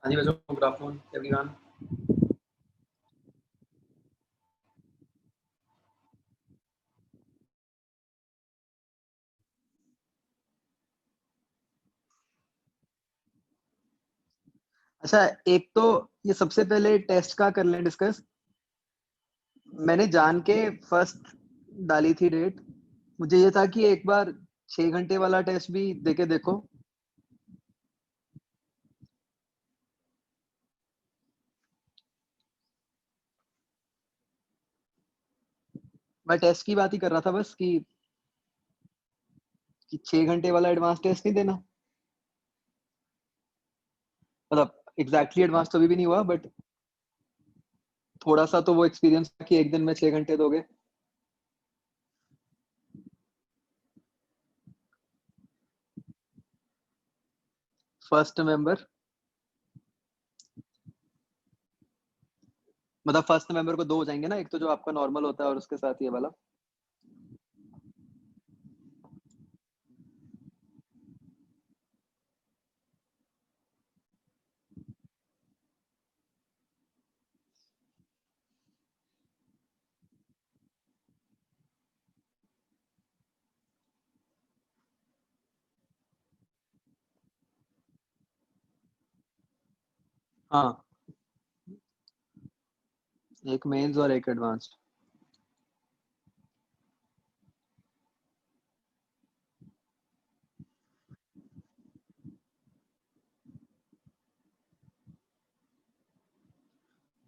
हाँ जी बच्चों, good afternoon everyone. अच्छा, एक तो ये सबसे पहले टेस्ट का कर लें डिस्कस। मैंने जान के फर्स्ट डाली थी डेट। मुझे ये था कि एक बार 6 घंटे वाला टेस्ट भी देके देखो। मैं टेस्ट की बात ही कर रहा था बस कि 6 घंटे वाला एडवांस टेस्ट नहीं देना। मतलब एग्जैक्टली एडवांस तो अभी भी नहीं हुआ, बट थोड़ा सा तो वो एक्सपीरियंस कि एक दिन में 6 घंटे दोगे। फर्स्ट नवंबर, मतलब फर्स्ट नवंबर को 2 हो जाएंगे ना, एक तो जो आपका नॉर्मल होता है और उसके साथ ये वाला। हाँ, एक मेंस और एक एडवांस।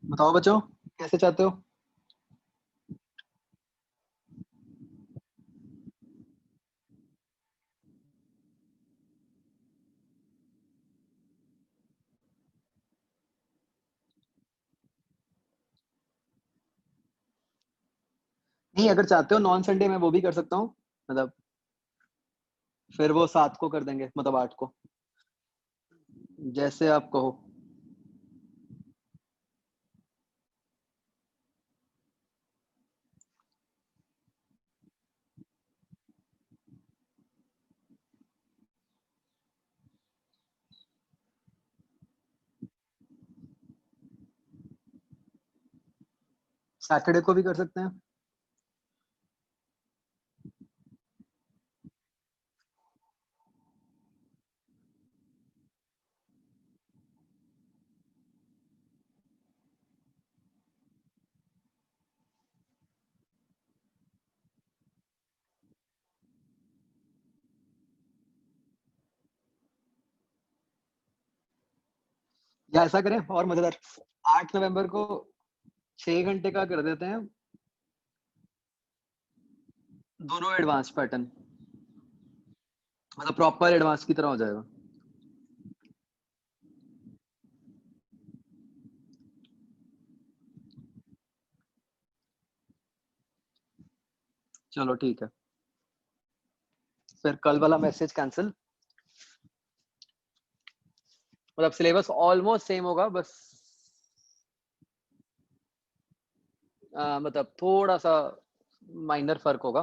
बताओ बच्चों, कैसे चाहते हो? नहीं, अगर चाहते हो नॉन संडे मैं वो भी कर सकता हूँ। मतलब फिर वो 7 को कर देंगे, मतलब 8 को, जैसे आप कहो। सैटरडे को भी कर सकते हैं। या ऐसा करें और मजेदार, 8 नवंबर को 6 घंटे का कर देते हैं, दोनों एडवांस पैटर्न, मतलब प्रॉपर एडवांस की तरह हो जाएगा। चलो ठीक है, फिर कल वाला मैसेज कैंसिल। मतलब सिलेबस ऑलमोस्ट सेम होगा, बस मतलब थोड़ा सा माइनर फर्क होगा।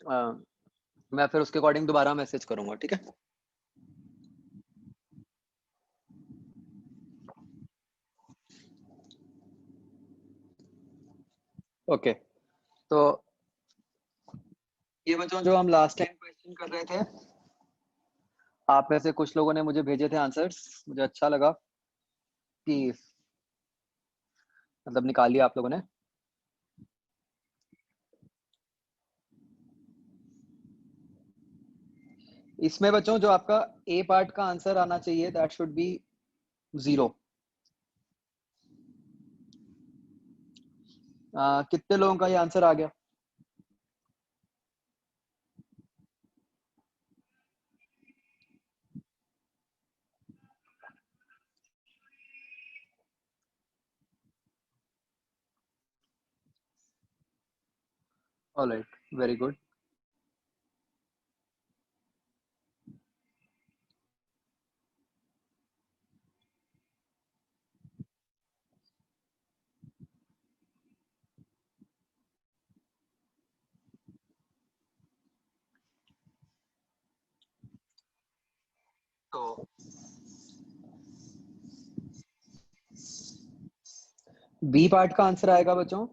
आ, मैं फिर उसके अकॉर्डिंग दोबारा मैसेज करूंगा, ठीक है। ओके, तो ये बच्चों जो हम लास्ट टाइम क्वेश्चन कर रहे थे, आप में से कुछ लोगों ने मुझे भेजे थे आंसर्स, मुझे अच्छा लगा कि मतलब निकाल लिया आप लोगों ने। इसमें बच्चों जो आपका ए पार्ट का आंसर आना चाहिए, दैट शुड बी 0। कितने लोगों का ये आंसर आ गया? Alright, very good. तो बी पार्ट का आंसर आएगा बच्चों,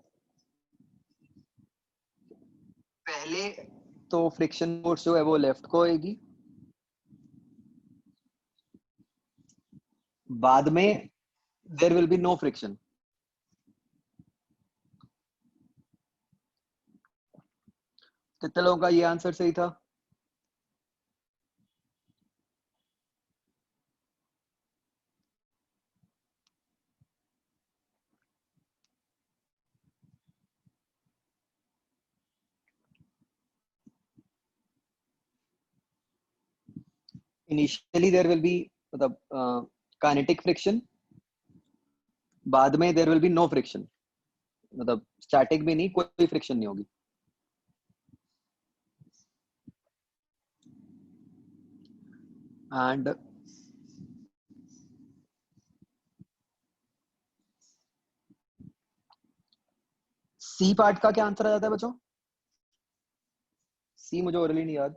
पहले तो फ्रिक्शन फोर्स जो है वो लेफ्ट को होगी, बाद में there will be no friction. कितने लोगों का ये आंसर सही था? इनिशियली देयर विल बी, मतलब काइनेटिक फ्रिक्शन, बाद में there will be no friction, मतलब स्टैटिक भी नहीं, कोई फ्रिक्शन नहीं होगी। एंड सी पार्ट का क्या आंसर आ जाता है बच्चों? सी मुझे ओरली नहीं याद।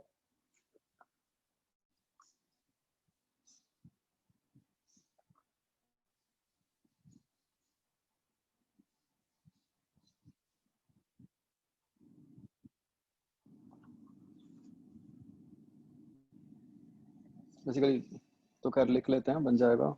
बेसिकली तो कर लिख लेते हैं, बन जाएगा।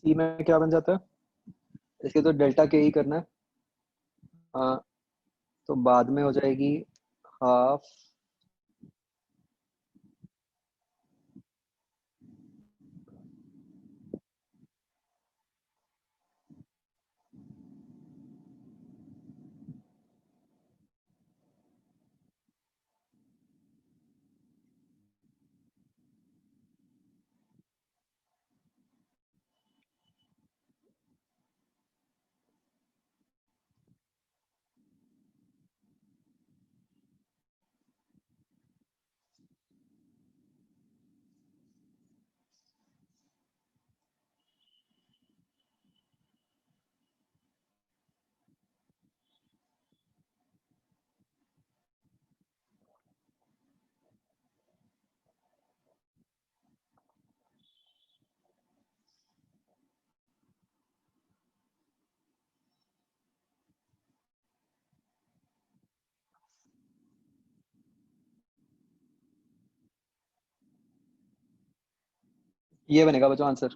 सी में क्या बन जाता है? इसके तो डेल्टा के ही करना है। तो बाद में हो जाएगी हाफ ये बनेगा बच्चों आंसर।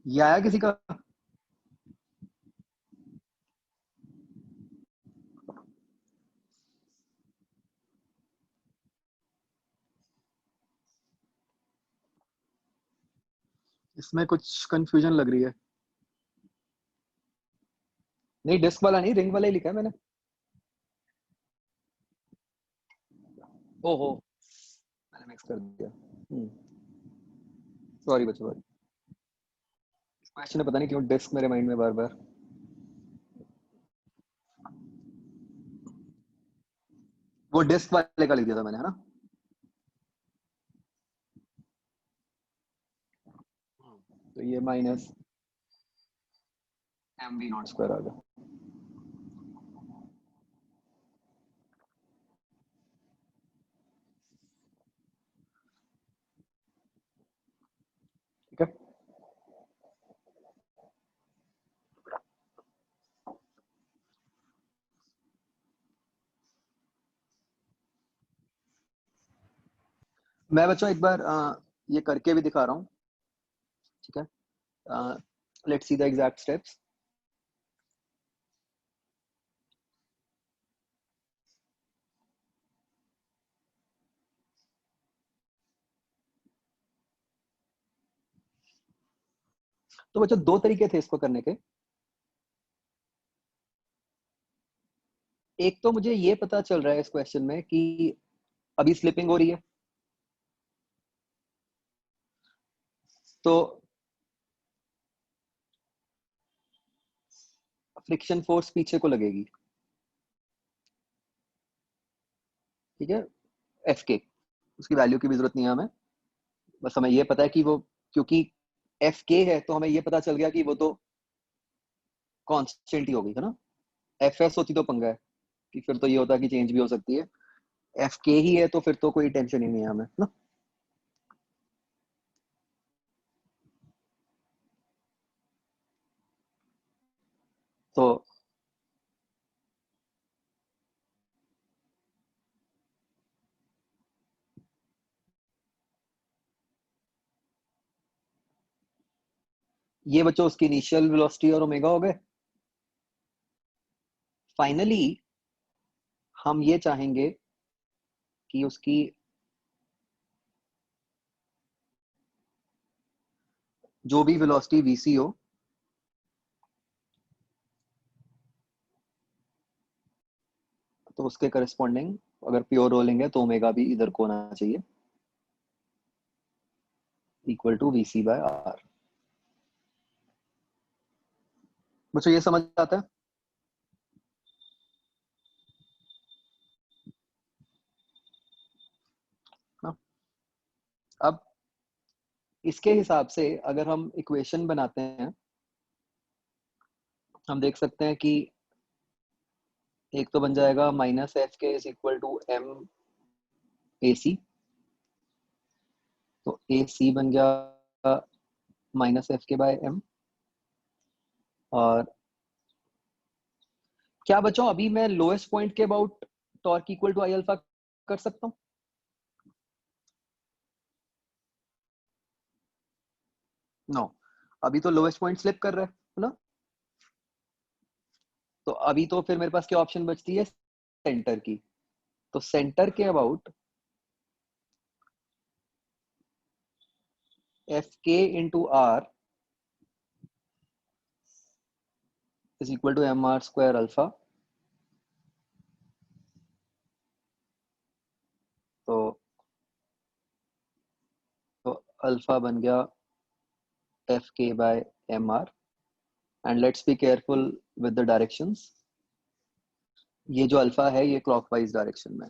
ये आया किसी का? इसमें कुछ कंफ्यूजन लग रही है। नहीं, डिस्क वाला नहीं, रिंग वाला ही लिखा है मैंने। ओहो, मैंने मिक्स कर दिया। सॉरी बच्चों, सॉरी। क्वेश्चन है, पता नहीं क्यों डिस्क मेरे माइंड में बार बार। वो डिस्क वाले का लिख दिया था मैंने, है ना? तो ये minus M V naught square आ गया। ठीक है। मैं बच्चों एक बार ये करके भी दिखा रहा हूँ। ठीक है, let's see the exact steps. तो बच्चों दो तरीके थे इसको करने के। एक तो मुझे ये पता चल रहा है इस क्वेश्चन में कि अभी स्लिपिंग हो रही है, तो फ्रिक्शन फोर्स पीछे को लगेगी, ठीक है, एफ के। उसकी वैल्यू की भी जरूरत नहीं है हमें, बस हमें ये पता है कि वो, क्योंकि एफ के है तो हमें ये पता चल गया कि वो तो कांस्टेंट ही हो गई है ना। एफ एस होती तो पंगा है, कि फिर तो ये होता कि चेंज भी हो सकती है। एफ के ही है तो फिर तो कोई टेंशन ही नहीं है हमें ना। तो ये बच्चों उसकी इनिशियल वेलोसिटी और ओमेगा हो गए। फाइनली हम ये चाहेंगे कि उसकी जो भी वेलोसिटी वीसी हो, तो उसके करस्पॉन्डिंग अगर प्योर रोलिंग है तो ओमेगा भी इधर को होना चाहिए, equal to VC by R. बच्चों ये समझ आता है ना। अब इसके हिसाब से अगर हम इक्वेशन बनाते हैं, हम देख सकते हैं कि एक तो बन जाएगा minus F K is equal to M A C. तो ए सी बन गया माइनस एफ के बाय एम। और क्या बच्चों अभी मैं लोएस्ट पॉइंट के about torque equal to I alpha कर सकता हूँ? नो, अभी तो लोएस्ट पॉइंट स्लिप कर रहा है ना। तो अभी तो फिर मेरे पास क्या ऑप्शन बचती है, सेंटर की। तो सेंटर के अबाउट एफ के into R is equal to M R square alpha. तो तो अल्फा बन गया एफ के by M R. And let's be careful with the directions. ये जो अल्फा है ये क्लॉकवाइज डायरेक्शन में।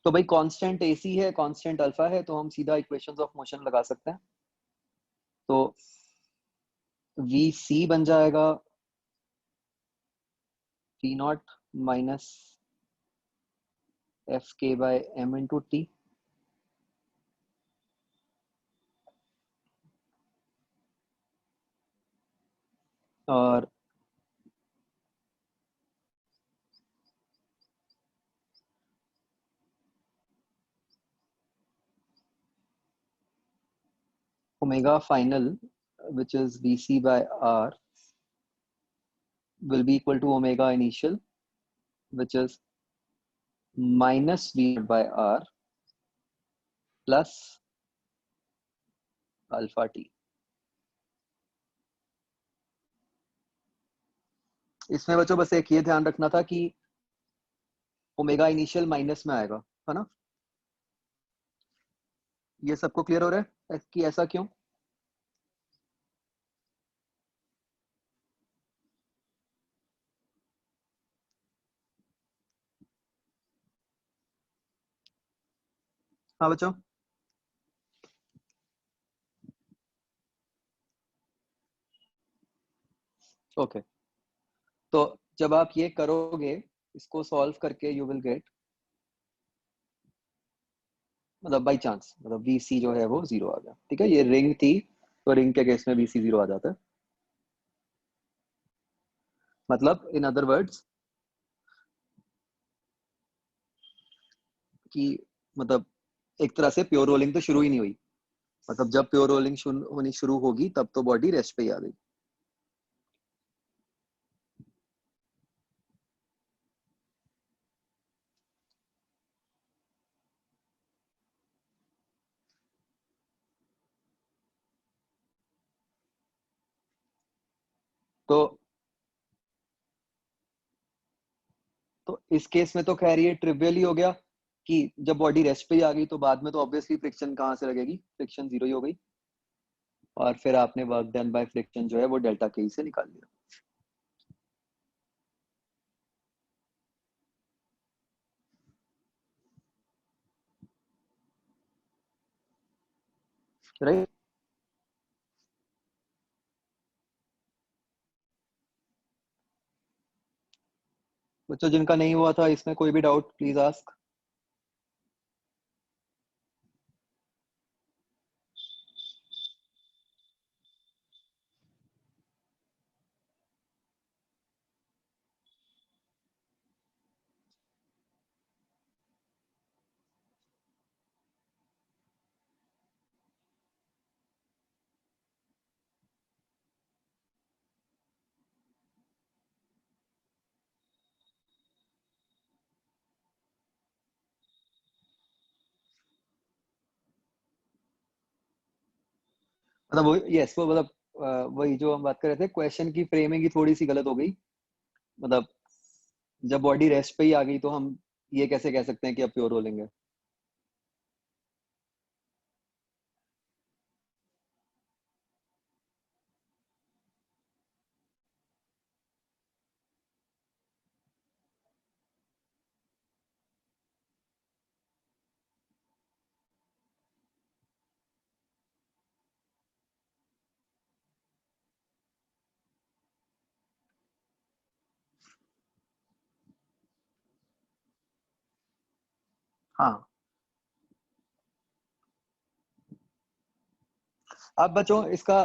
तो भाई कांस्टेंट एसी है, कांस्टेंट अल्फा है, तो हम सीधा इक्वेशंस ऑफ मोशन लगा सकते हैं। तो वी सी बन जाएगा टी नॉट माइनस एफ के बाय एम इंटू टी। और omega final which is vc by r will be equal to omega initial which is minus v by r plus alpha t। इसमें बच्चों बस एक ये ध्यान रखना था कि ओमेगा इनिशियल माइनस में आएगा, है ना। ये सबको क्लियर हो रहा है कि ऐसा क्यों? हाँ बच्चों, ओके। तो जब आप ये करोगे, इसको सॉल्व करके यू विल गेट, मतलब बाई चांस, मतलब वी सी जो है वो जीरो आ गया, ठीक है। ये रिंग थी तो रिंग के केस में वी सी जीरो आ जाता है। मतलब इन अदर वर्ड्स कि मतलब एक तरह से प्योर रोलिंग तो शुरू ही नहीं हुई। मतलब जब प्योर रोलिंग होनी शुरू होगी तब तो बॉडी रेस्ट पे ही आ गई। तो इस केस में तो खैर ये ट्रिवियल ही हो गया कि जब बॉडी रेस्ट पे ही आ गई तो बाद में तो ऑब्वियसली फ्रिक्शन कहाँ से लगेगी, फ्रिक्शन जीरो ही हो गई, और फिर आपने वर्क डन बाय फ्रिक्शन जो है वो डेल्टा के से निकाल लिया। राइट। बच्चों जिनका नहीं हुआ था इसमें कोई भी डाउट प्लीज आस्क। मतलब वो यस वो मतलब वही जो हम बात कर रहे थे, क्वेश्चन की फ्रेमिंग ही थोड़ी सी गलत हो गई। मतलब जब बॉडी रेस्ट पे ही आ गई तो हम ये कैसे कह सकते हैं कि अब प्योर रोलिंग है। हाँ। अब बच्चों इसका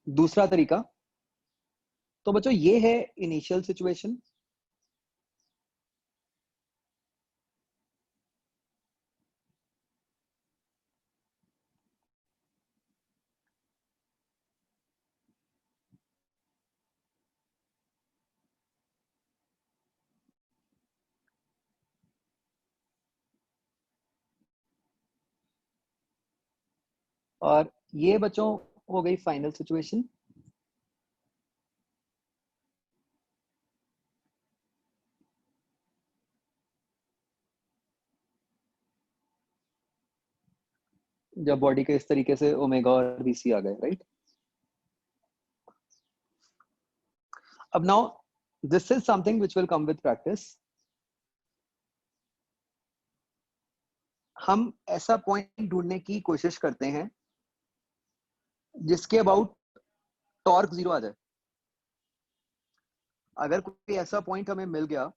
दूसरा तरीका, तो बच्चों ये है इनिशियल सिचुएशन। और ये बच्चों हो गई फाइनल सिचुएशन। जब बॉडी के इस तरीके से ओमेगा और बीसी आ गए, राइट। अब now this is something which will come with practice. हम ऐसा पॉइंट ढूंढने की कोशिश करते हैं जिसके अबाउट टॉर्क जीरो आ जाए। अगर कोई ऐसा पॉइंट हमें मिल गया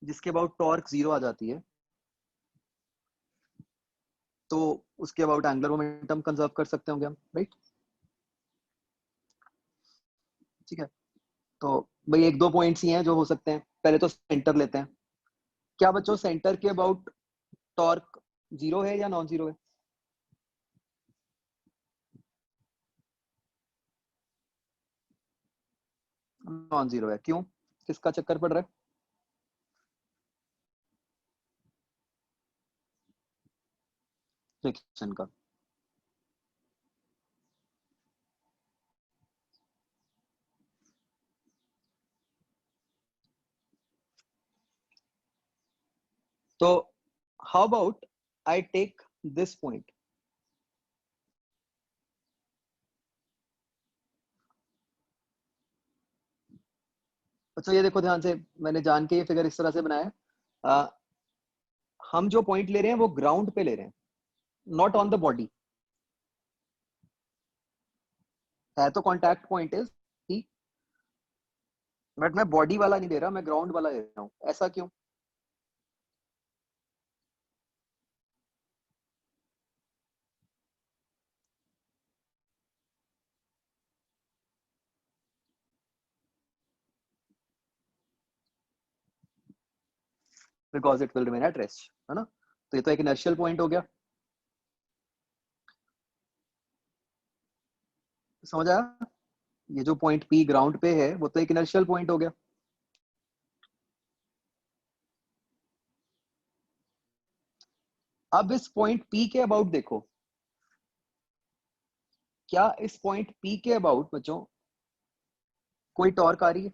जिसके अबाउट टॉर्क जीरो आ जाती है तो उसके अबाउट एंगुलर मोमेंटम कंजर्व कर सकते होंगे हम, राइट। ठीक है, तो भाई एक दो पॉइंट्स ही हैं जो हो सकते हैं। पहले तो सेंटर लेते हैं। क्या बच्चों सेंटर के अबाउट टॉर्क जीरो है या नॉन जीरो है? नॉन जीरो है, क्यों? किसका चक्कर पड़ रहा है? फ्रिक्शन का। तो how about I take this point. अच्छा ये देखो ध्यान से, मैंने जान के ये फिगर इस तरह से बनाया है। हम जो पॉइंट ले रहे हैं वो ग्राउंड पे ले रहे हैं, नॉट ऑन द बॉडी। है तो कॉन्टैक्ट पॉइंट इज ठीक, बट मैं बॉडी वाला नहीं ले रहा, मैं ग्राउंड वाला ले रहा हूँ। ऐसा क्यों? Because it will remain at rest, है ना। तो ये तो एक इनर्शियल पॉइंट हो गया, समझ आया। ये जो पॉइंट पी ग्राउंड पे है वो तो एक इनर्शियल पॉइंट हो गया। अब इस पॉइंट पी के अबाउट देखो, क्या इस पॉइंट पी के अबाउट बच्चों कोई टॉर्क आ रही है?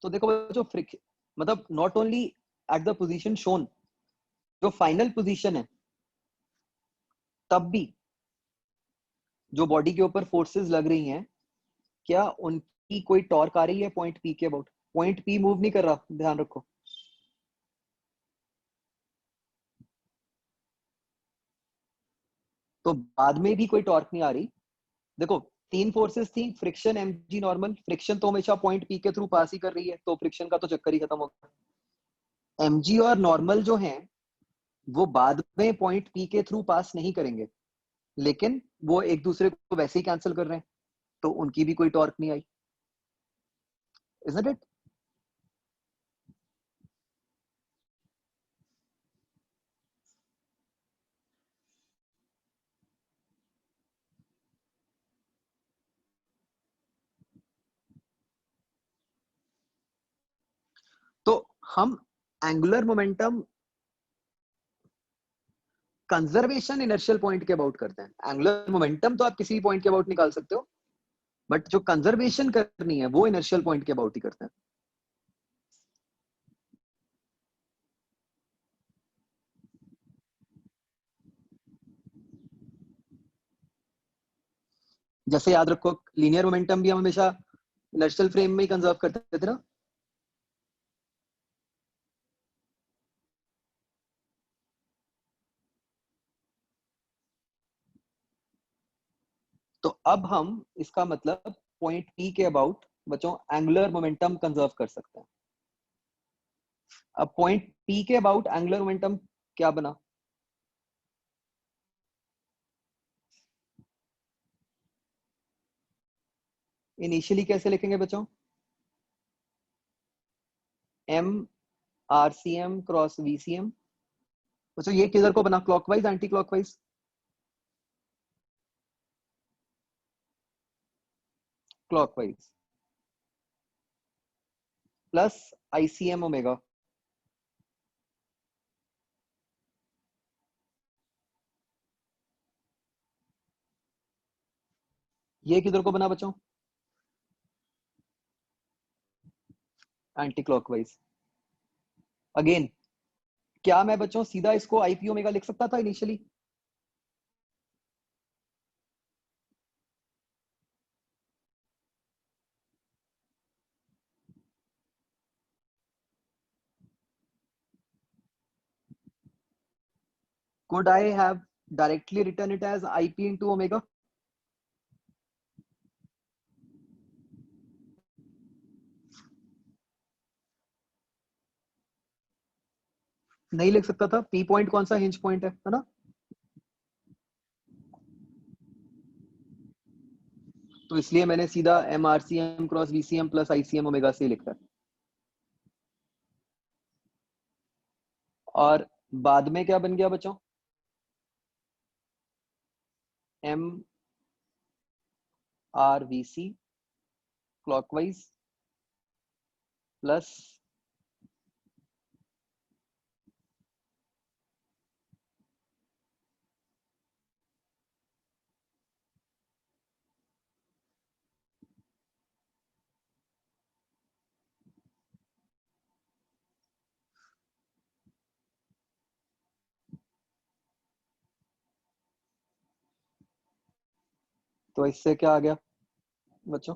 तो देखो जो फ्रिक्शन, मतलब not only at the position shown, जो फाइनल पोजीशन है तब भी जो बॉडी के ऊपर फोर्सेस लग रही हैं, क्या उनकी कोई टॉर्क आ रही है पॉइंट पी के अबाउट? पॉइंट पी मूव नहीं कर रहा, ध्यान रखो। तो बाद में भी कोई टॉर्क नहीं आ रही। देखो तीन फोर्सेस थी, फ्रिक्शन, एमजी, नॉर्मल। फ्रिक्शन तो हमेशा पॉइंट पी के थ्रू पास ही कर रही है, तो फ्रिक्शन का तो चक्कर ही खत्म हो गया। एमजी और नॉर्मल जो हैं वो बाद में पॉइंट पी के थ्रू पास नहीं करेंगे, लेकिन वो एक दूसरे को वैसे ही कैंसिल कर रहे हैं, तो उनकी भी कोई टॉर्क नहीं आई। Isn't it? तो हम angular momentum conservation inertial point के अबाउट करते हैं। एंगुलर मोमेंटम तो आप किसी भी पॉइंट के अबाउट निकाल सकते हो, बट जो कंजर्वेशन करनी है वो इनर्शियल पॉइंट के अबाउट ही करते हैं। जैसे याद रखो, लीनियर मोमेंटम भी हम हमेशा इनर्शियल फ्रेम में ही कंजर्व करते थे ना। तो अब हम इसका मतलब पॉइंट पी के अबाउट बच्चों एंगुलर मोमेंटम कंजर्व कर सकते हैं। अब पॉइंट पी के अबाउट एंगुलर मोमेंटम क्या बना? इनिशियली कैसे लिखेंगे बच्चों? M R C M cross V C M. बच्चों ये किधर को बना, clockwise anti clockwise? Clockwise. Plus ICM omega. ये किधर को बना बच्चों? Anti clockwise. अगेन, क्या मैं बच्चों सीधा इसको आईपी ओमेगा लिख सकता था initially? could I have directly written it as ip into omega? नहीं लिख सकता था। पी पॉइंट कौन सा हिंज पॉइंट है ना? तो इसलिए मैंने सीधा M R C M cross V C M plus ICM omega से लिखा है। और बाद में क्या बन गया बच्चों? M R V C clockwise plus, तो इससे क्या आ गया बच्चों?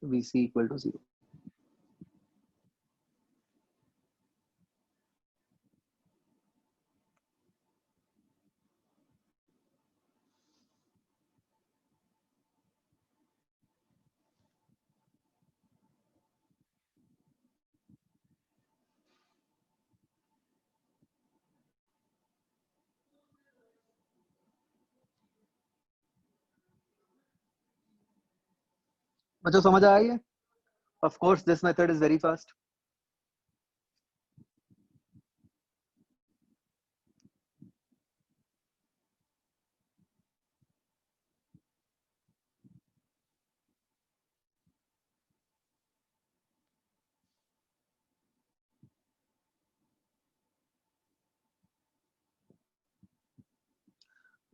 V C equal to 0। बच्चों समझ आया ये? Of course this method is very fast.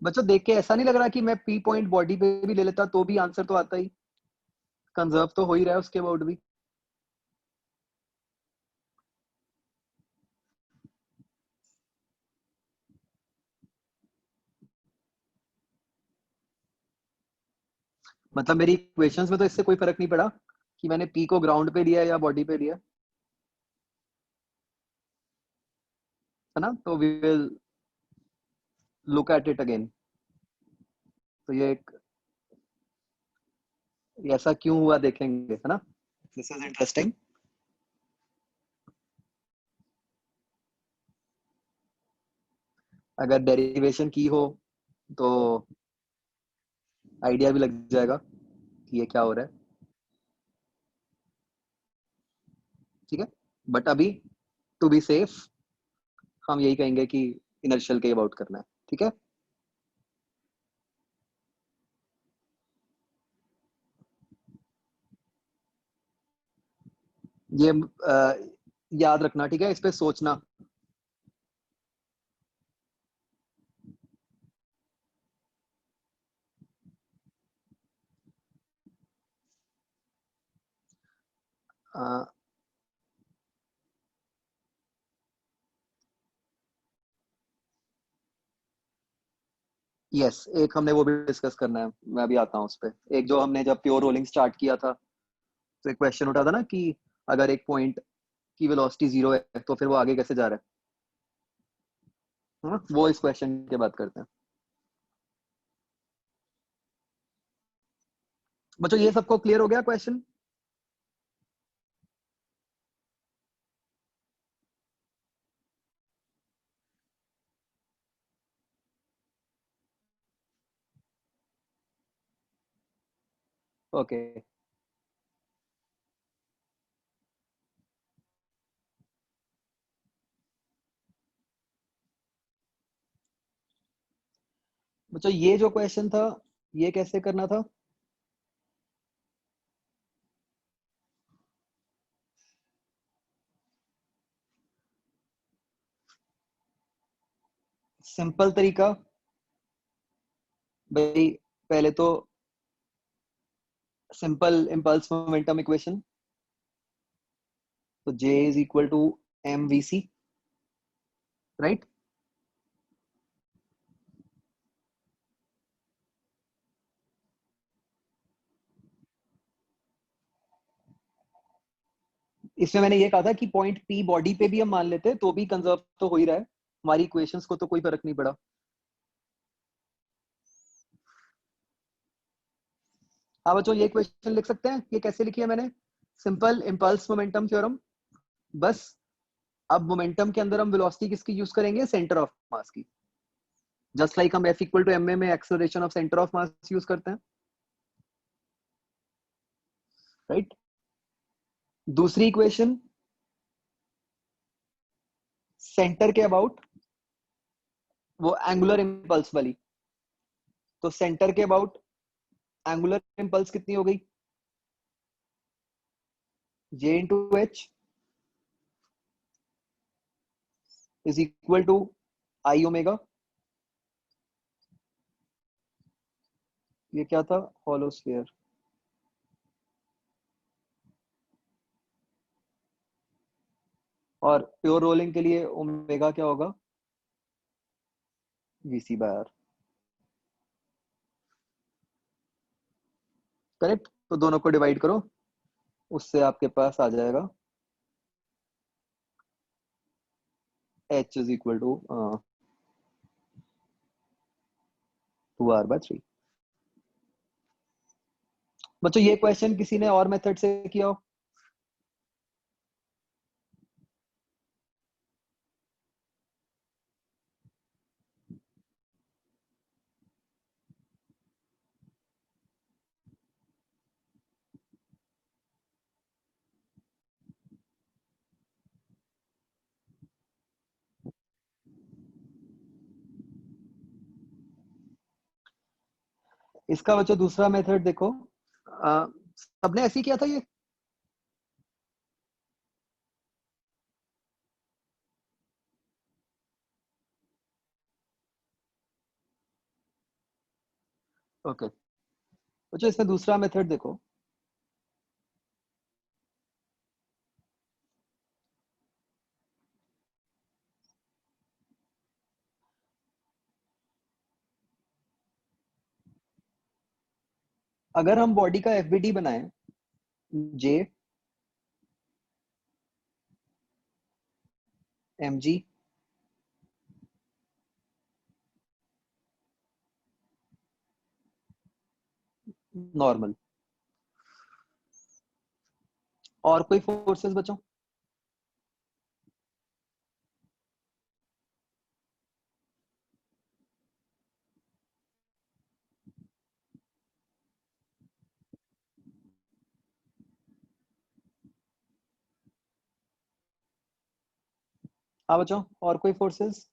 बच्चों देख के ऐसा नहीं लग रहा कि मैं पी पॉइंट बॉडी पे भी ले लेता तो भी आंसर तो आता ही? कंजर्व तो हो ही रहा है उसके अबाउट भी। मतलब मेरी इक्वेशंस में तो इससे कोई फर्क नहीं पड़ा कि मैंने पी को ग्राउंड पे लिया या बॉडी पे लिया, है ना? तो we will look at it again. तो ये एक, ऐसा क्यों हुआ देखेंगे, है ना? This is interesting. अगर डेरिवेशन की हो तो आइडिया भी लग जाएगा कि ये क्या हो रहा है। ठीक है, बट अभी टू बी सेफ हम यही कहेंगे कि इनर्शियल के अबाउट करना है। ठीक है, ये याद रखना, ठीक है, इस पे सोचना। यस, एक हमने वो भी डिस्कस करना है, मैं भी आता हूँ उस पे। एक जो हमने जब प्योर रोलिंग स्टार्ट किया था तो एक क्वेश्चन उठा था ना कि अगर एक पॉइंट की वेलोसिटी 0 है तो फिर वो आगे कैसे जा रहा है ना? वो इस क्वेश्चन के बाद करते हैं। बच्चों ये सबको क्लियर हो गया क्वेश्चन? ओके। बच्चों ये जो क्वेश्चन था ये कैसे करना था? सिंपल तरीका भाई, पहले तो सिंपल इम्पल्स मोमेंटम इक्वेशन, तो J is equal to M V C, right? इसमें मैंने ये कहा था कि पॉइंट पी बॉडी पे भी हम मान लेते तो भी कंजर्व तो हो ही रहा है, हमारी इक्वेशंस को तो कोई फर्क नहीं पड़ा। हाँ बच्चों, ये क्वेश्चन लिख सकते हैं, ये कैसे लिखी है मैंने? Simple impulse momentum theorem. बस अब मोमेंटम के अंदर हम वेलोसिटी किसकी यूज करेंगे? सेंटर ऑफ मास की। जस्ट लाइक हम F इक्वल टू एम में acceleration of centre of mass use करते हैं, राइट? दूसरी इक्वेशन सेंटर के अबाउट, वो एंगुलर इम्पल्स वाली। तो सेंटर के अबाउट एंगुलर इम्पल्स कितनी हो गई? J into H is equal to I omega. ये क्या था? Hollow sphere. और प्योर रोलिंग के लिए ओमेगा क्या होगा? VC by are. करेक्ट, तो दोनों को डिवाइड करो, उससे आपके पास आ जाएगा H is equal to 2R/3। बच्चों ये क्वेश्चन किसी ने और मेथड से किया हो? इसका बच्चों दूसरा मेथड देखो, सबने ऐसे ही किया था ये। ओके बच्चों, इसमें दूसरा मेथड देखो। अगर हम बॉडी का एफबीडी बनाएं, जे mg नॉर्मल, और कोई फोर्सेस बचो? हाँ बचो, और कोई फोर्सेस?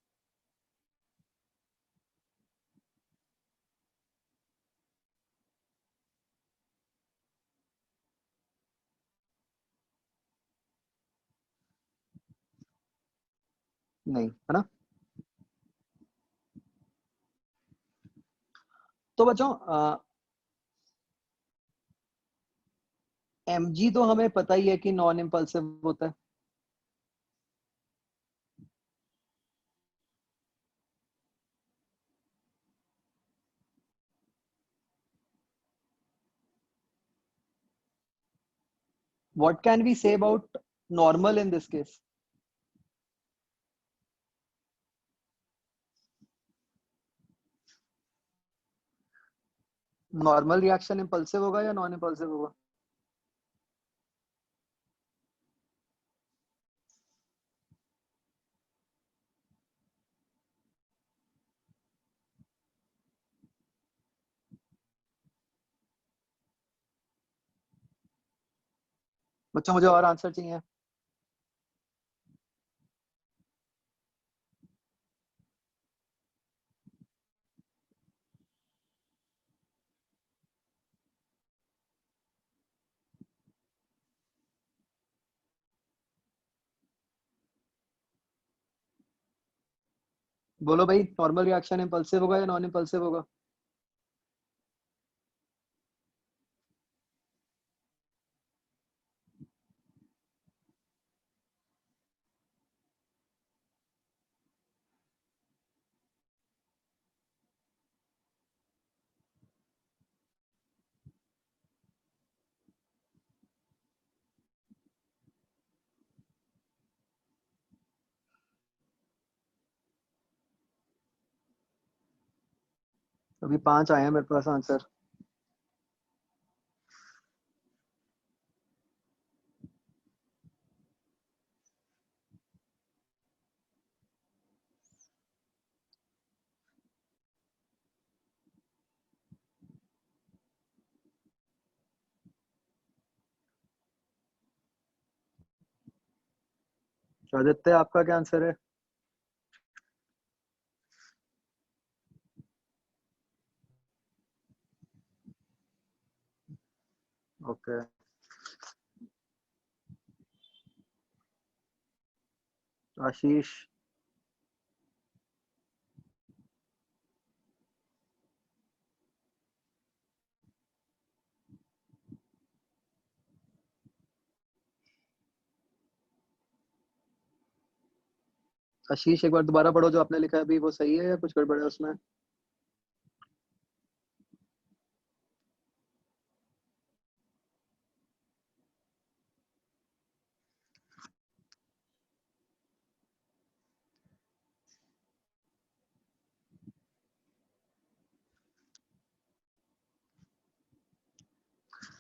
नहीं है ना? तो बच्चों mg तो हमें पता ही है कि नॉन इम्पल्सिव होता है। What can we say about normal in this case? Normal reaction impulsive होगा या नॉन इम्पल्सिव होगा? बच्चों मुझे और आंसर चाहिए। बोलो भाई, नॉर्मल रिएक्शन इम्पल्सिव होगा या नॉन इम्पल्सिव होगा? अभी 5 आए हैं मेरे पास आंसर। आदित्य, आपका क्या आंसर है? ओके। आशीष? आशीष, एक बार दोबारा पढ़ो, जो आपने लिखा है अभी वो सही है या कुछ गड़बड़ है उसमें?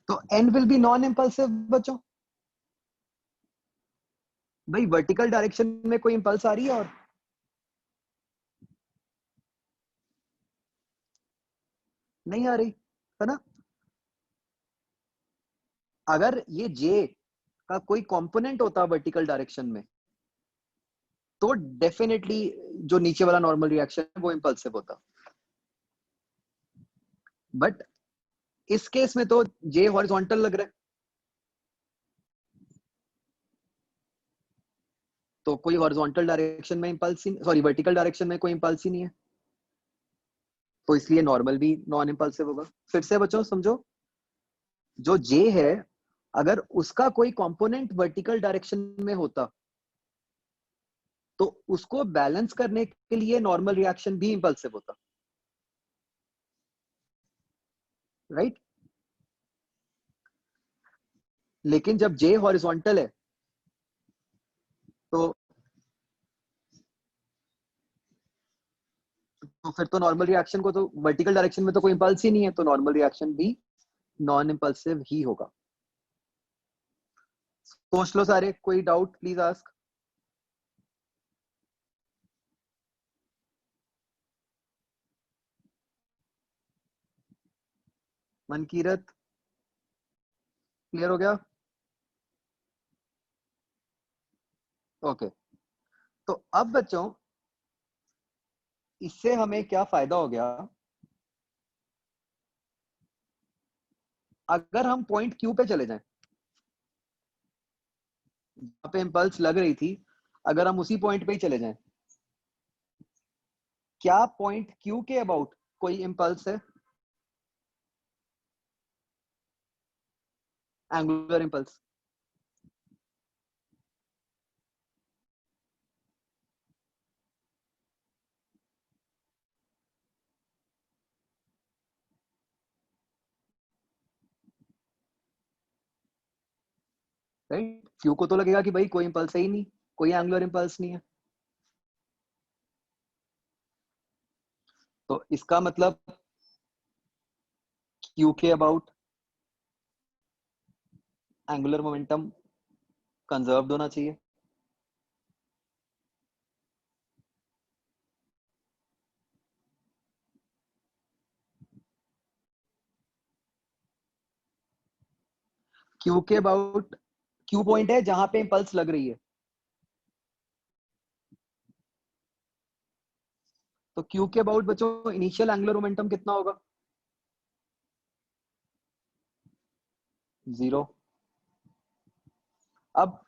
तो n will be non impulsive बच्चों। भाई वर्टिकल डायरेक्शन में कोई इम्पल्स आ रही है? और नहीं आ रही, है ना? अगर ये जे का कोई कंपोनेंट होता वर्टिकल डायरेक्शन में, तो डेफिनेटली जो नीचे वाला नॉर्मल रिएक्शन है वो इम्पल्सिव होता। बट इस केस में तो जे हॉरिजॉन्टल लग रहा है, तो कोई हॉरिजॉन्टल डायरेक्शन में इम्पल्स ही, सॉरी वर्टिकल डायरेक्शन में कोई इम्पल्स ही नहीं है, तो इसलिए नॉर्मल भी नॉन इम्पल्सिव होगा। फिर से बच्चों समझो, जो जे है, अगर उसका कोई कंपोनेंट वर्टिकल डायरेक्शन में होता, तो उसको बैलेंस करने के लिए नॉर्मल रिएक्शन भी इम्पल्सिव होता, राइट? लेकिन जब जे हॉरिजॉन्टल है तो फिर तो नॉर्मल रिएक्शन को तो वर्टिकल डायरेक्शन में तो कोई इंपल्स ही नहीं है, तो नॉर्मल रिएक्शन भी नॉन इंपल्सिव ही होगा। सोच लो सारे, कोई doubt please ask. Mankirat clear हो गया? ओके, तो अब बच्चों इससे हमें क्या फायदा हो गया? अगर हम पॉइंट क्यू पे चले जाएं, जहां पे इंपल्स लग रही थी, अगर हम उसी पॉइंट पे ही चले जाएं, क्या पॉइंट क्यू के अबाउट कोई इंपल्स है? Angular impulse. राइट, क्यू को तो लगेगा कि भाई कोई इंपल्स है ही नहीं, कोई एंगुलर इंपल्स नहीं है। तो इसका मतलब क्यू के अबाउट एंगुलर मोमेंटम कंजर्व्ड होना चाहिए। क्यू के अबाउट, क्यू पॉइंट है जहां पे इंपल्स लग रही है, तो क्यू के अबाउट बच्चों इनिशियल एंगुलर मोमेंटम कितना होगा? 0। अब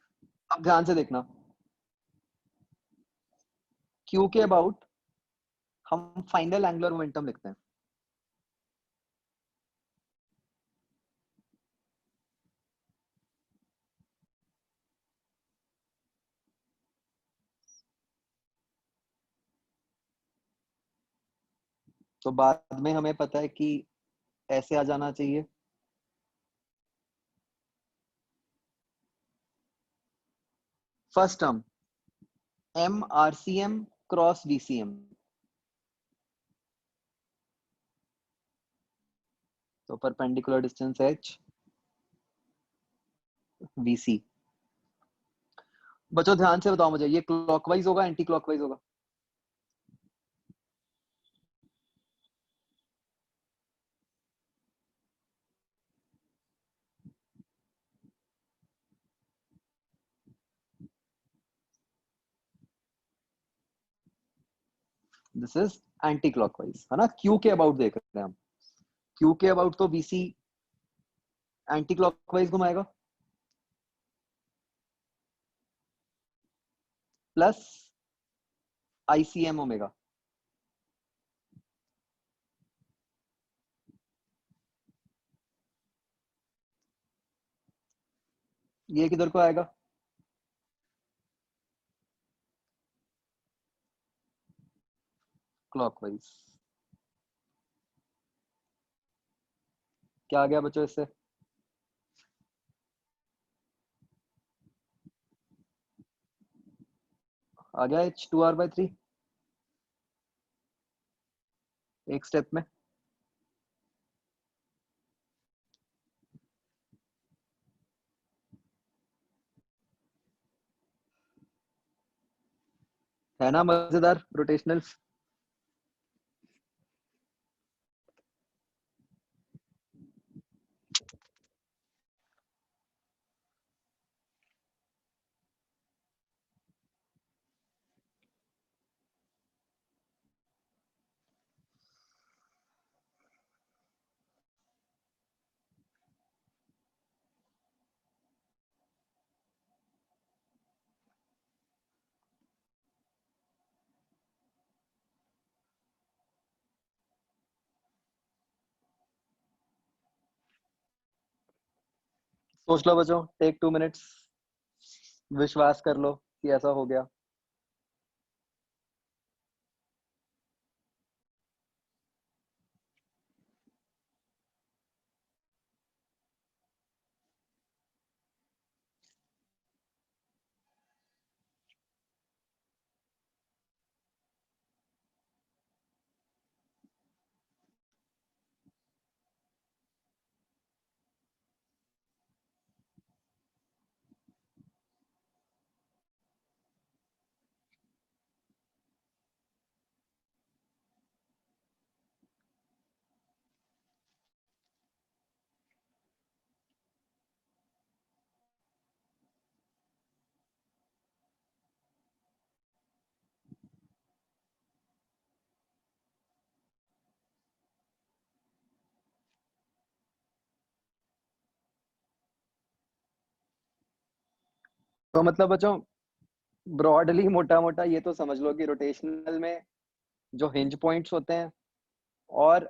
ध्यान से देखना, क्यू के अबाउट हम फाइनल एंगुलर मोमेंटम लिखते हैं। तो बाद में हमें पता है कि ऐसे आ जाना चाहिए, first term M R C M cross V C M, तो perpendicular distance H V C. बच्चों ध्यान से बताओ मुझे, ये क्लॉकवाइज होगा एंटी क्लॉकवाइज होगा? दिस इज एंटी क्लॉकवाइज, है ना? क्यू के अबाउट देख रहे हैं हम, क्यू के अबाउट तो बीसी एंटी क्लॉकवाइज घुमाएगा, प्लस आईसीएम ओमेगा। ये किधर को आएगा? क्लॉकवाइज। क्या आ गया बच्चों इससे? आ गया H2R/3 एक स्टेप में। है ना मजेदार रोटेशनल? सोच लो बच्चों, टेक 2 मिनट्स, विश्वास कर लो कि ऐसा हो गया। तो मतलब बच्चों, ब्रॉडली मोटा मोटा ये तो समझ लो कि रोटेशनल में जो हिंज पॉइंट्स होते हैं और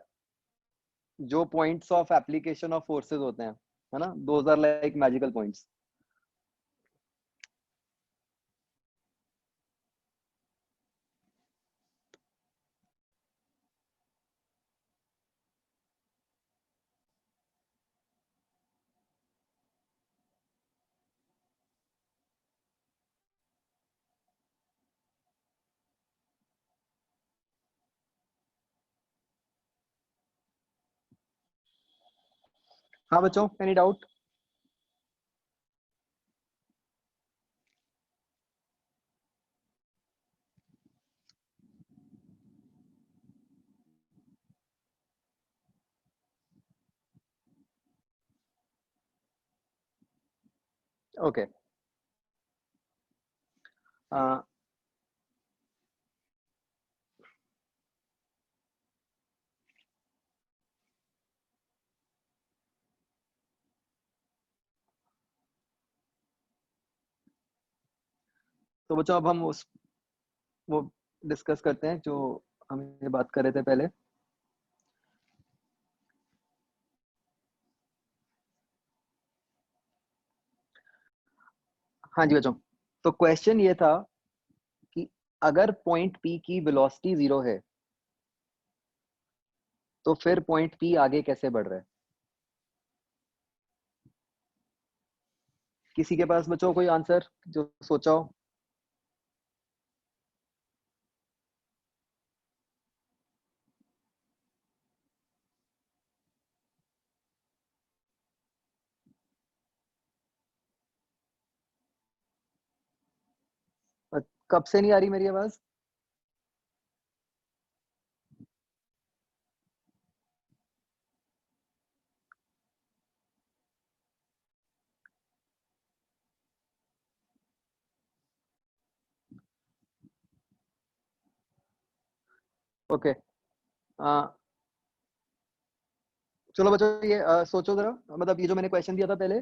जो points of application of forces होते हैं, है ना, those are like magical points. हाँ बच्चों, एनी डाउट? ओके। तो बच्चों अब हम उस वो डिस्कस करते हैं जो हम ये बात कर रहे थे पहले। हाँ जी बच्चों, तो क्वेश्चन ये था कि अगर पॉइंट पी की वेलोसिटी 0 है तो फिर पॉइंट पी आगे कैसे बढ़ रहा है? किसी के पास बच्चों कोई आंसर जो सोचा हो? कब से नहीं आ रही मेरी आवाज? ओके। चलो बच्चों, ये सोचो जरा, मतलब ये जो मैंने क्वेश्चन दिया था पहले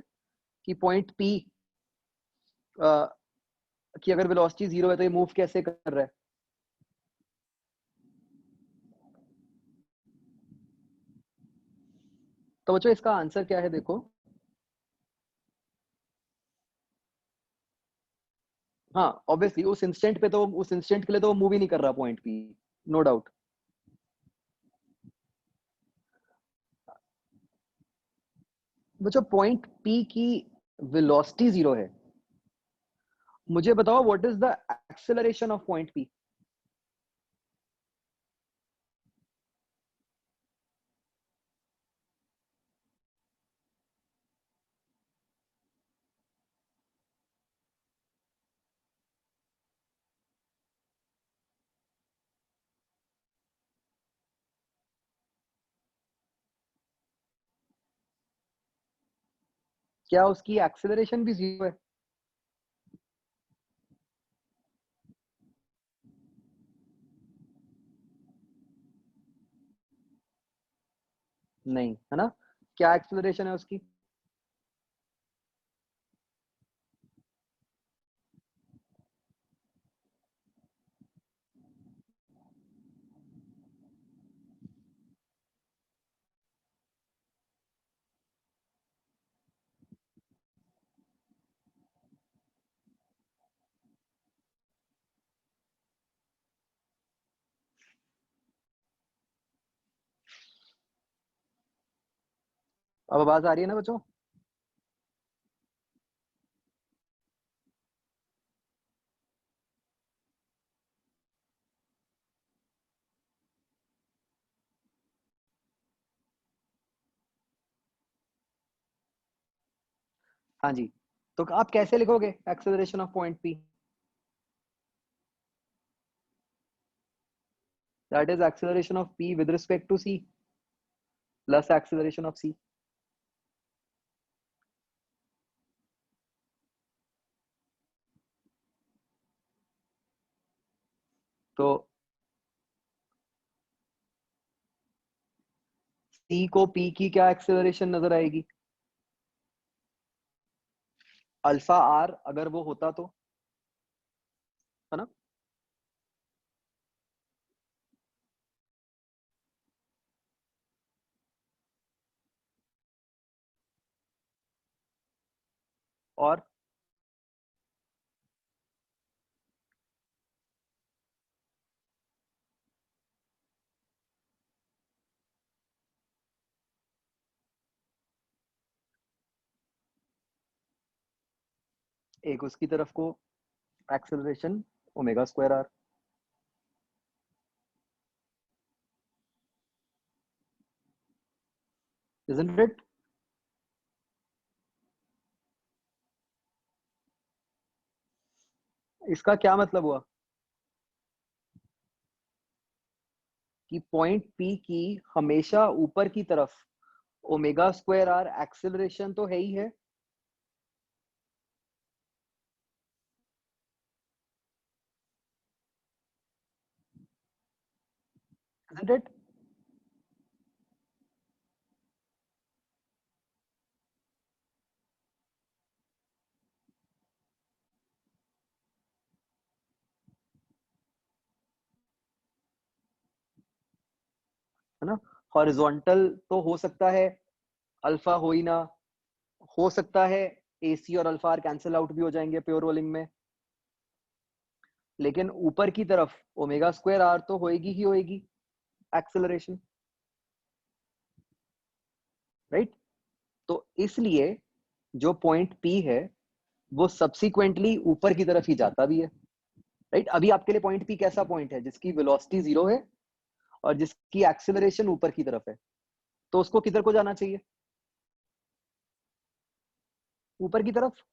कि पॉइंट पी की अगर वेलोसिटी 0 है तो ये मूव कैसे कर रहा है? तो बच्चों इसका आंसर क्या है देखो। हाँ ऑब्वियसली उस इंस्टेंट पे तो, उस इंस्टेंट के लिए तो वो मूव ही नहीं कर रहा पॉइंट पी, नो डाउट। बच्चों पॉइंट पी की वेलोसिटी 0 है। मुझे बताओ what is the acceleration of point P? क्या उसकी एक्सेलरेशन भी 0 है? नहीं है ना। क्या एक्सेलरेशन है उसकी? अब आवाज आ रही है ना बच्चों? हाँ जी। तो आप कैसे लिखोगे acceleration of point P? That is acceleration of P with respect to C plus acceleration of C. तो सी को पी की क्या एक्सेलरेशन नजर आएगी? अल्फा आर अगर वो होता तो, है ना? और एक उसकी तरफ को acceleration omega square R, isn't it? इसका क्या मतलब हुआ कि पॉइंट पी की हमेशा ऊपर की तरफ ओमेगा स्क्वायर आर एक्सेलरेशन तो है ही है। Isn't it? है ना? हॉरिजॉन्टल तो हो सकता है, अल्फा हो ही ना, हो सकता है एसी और अल्फा आर कैंसिल आउट भी हो जाएंगे प्योर रोलिंग में, लेकिन ऊपर की तरफ ओमेगा स्क्वायर आर तो होएगी ही होएगी एक्सेलरेशन, राइट? तो इसलिए जो पॉइंट पी है वो सब्सिक्वेंटली ऊपर की तरफ ही जाता भी है, राइट? अभी आपके लिए पॉइंट पी कैसा पॉइंट है? जिसकी वेलोसिटी 0 है और जिसकी एक्सेलरेशन ऊपर की तरफ है, तो उसको किधर को जाना चाहिए? ऊपर की तरफ।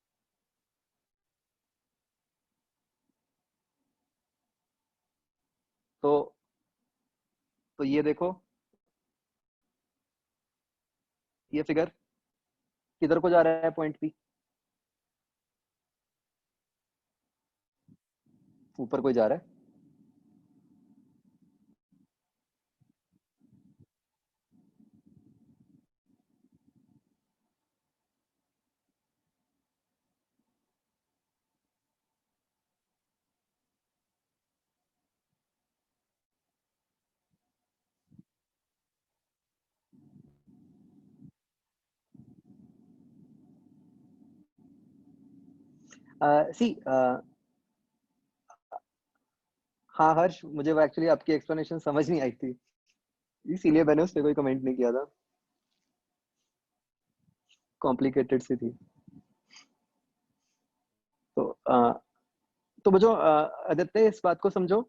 तो ये देखो, ये फिगर किधर को जा रहा है पॉइंट पी? ऊपर को जा रहा है। सी हाँ हर्ष, मुझे वो एक्चुअली आपकी एक्सप्लेनेशन समझ नहीं आई थी, इसीलिए मैंने उस पर कोई कमेंट नहीं किया था, कॉम्प्लिकेटेड सी थी। तो तो मुझे आदित्य इस बात को समझो,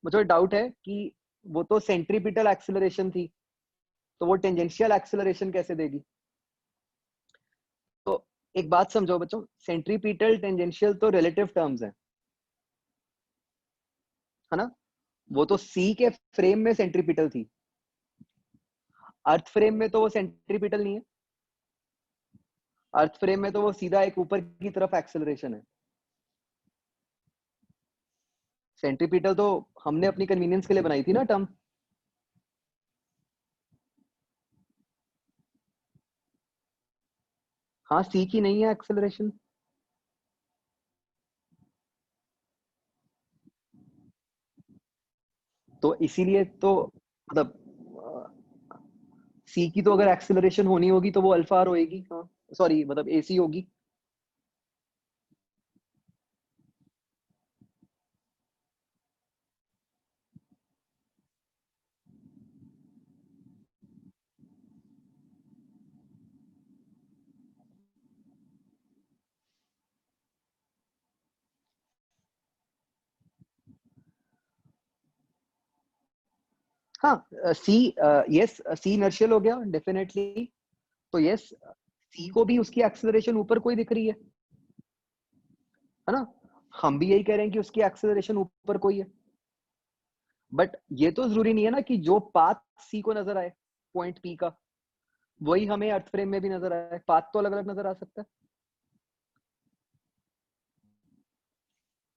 मुझे डाउट है कि वो तो सेंट्रीपिटल एक्सेलरेशन थी, तो वो टेंजेंशियल एक्सेलरेशन कैसे देगी? तो एक बात समझो बच्चों, सेंट्रीपिटल टेंजेंशियल तो रिलेटिव टर्म्स हैं, है ना? वो तो सी के फ्रेम में सेंट्रीपिटल थी, अर्थ फ्रेम में तो वो सेंट्रीपिटल नहीं है। अर्थ फ्रेम में तो वो सीधा एक ऊपर की तरफ एक्सेलरेशन है। सेंट्रीपिटल तो हमने अपनी कन्वीनियंस के लिए बनाई थी ना टर्म। हाँ, सी की नहीं है एक्सेलरेशन। तो इसीलिए तो मतलब सी की तो अगर एक्सेलरेशन होनी होगी तो वो अल्फा आर होएगी, हाँ सॉरी मतलब एसी होगी। हाँ सी, यस सी इनर्शियल हो गया डेफिनेटली। तो यस, सी को भी उसकी एक्सेलरेशन ऊपर कोई दिख रही है ना? हम भी यही कह रहे हैं कि उसकी एक्सेलरेशन ऊपर कोई है, बट ये तो जरूरी नहीं है ना कि जो पाथ सी को नजर आए पॉइंट पी का वही हमें अर्थ फ्रेम में भी नजर आए। पाथ तो अलग अलग नजर आ सकता है।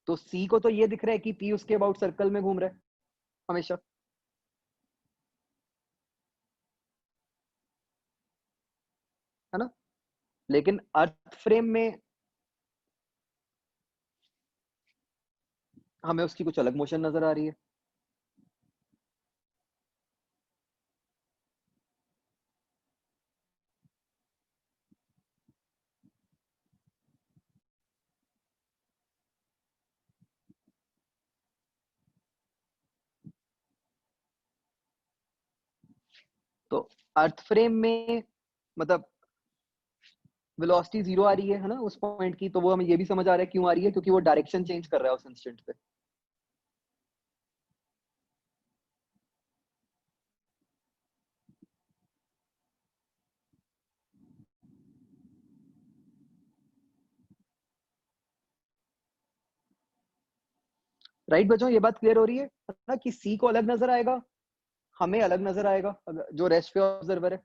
तो सी को तो ये दिख रहा है कि पी उसके अबाउट सर्कल में घूम रहा है हमेशा, है ना? लेकिन अर्थ फ्रेम में हमें उसकी कुछ अलग मोशन नजर आ रही है। तो अर्थ फ्रेम में मतलब वेलोसिटी जीरो आ रही है ना उस पॉइंट की, तो वो हमें ये भी समझ आ रहा है क्यों आ रही है, क्योंकि वो डायरेक्शन चेंज कर रहा है उस इंस्टेंट पे। राइट बच्चों, ये बात क्लियर हो रही है ना कि सी को अलग नजर आएगा, हमें अलग नजर आएगा जो रेस्ट पे ऑब्जर्वर है।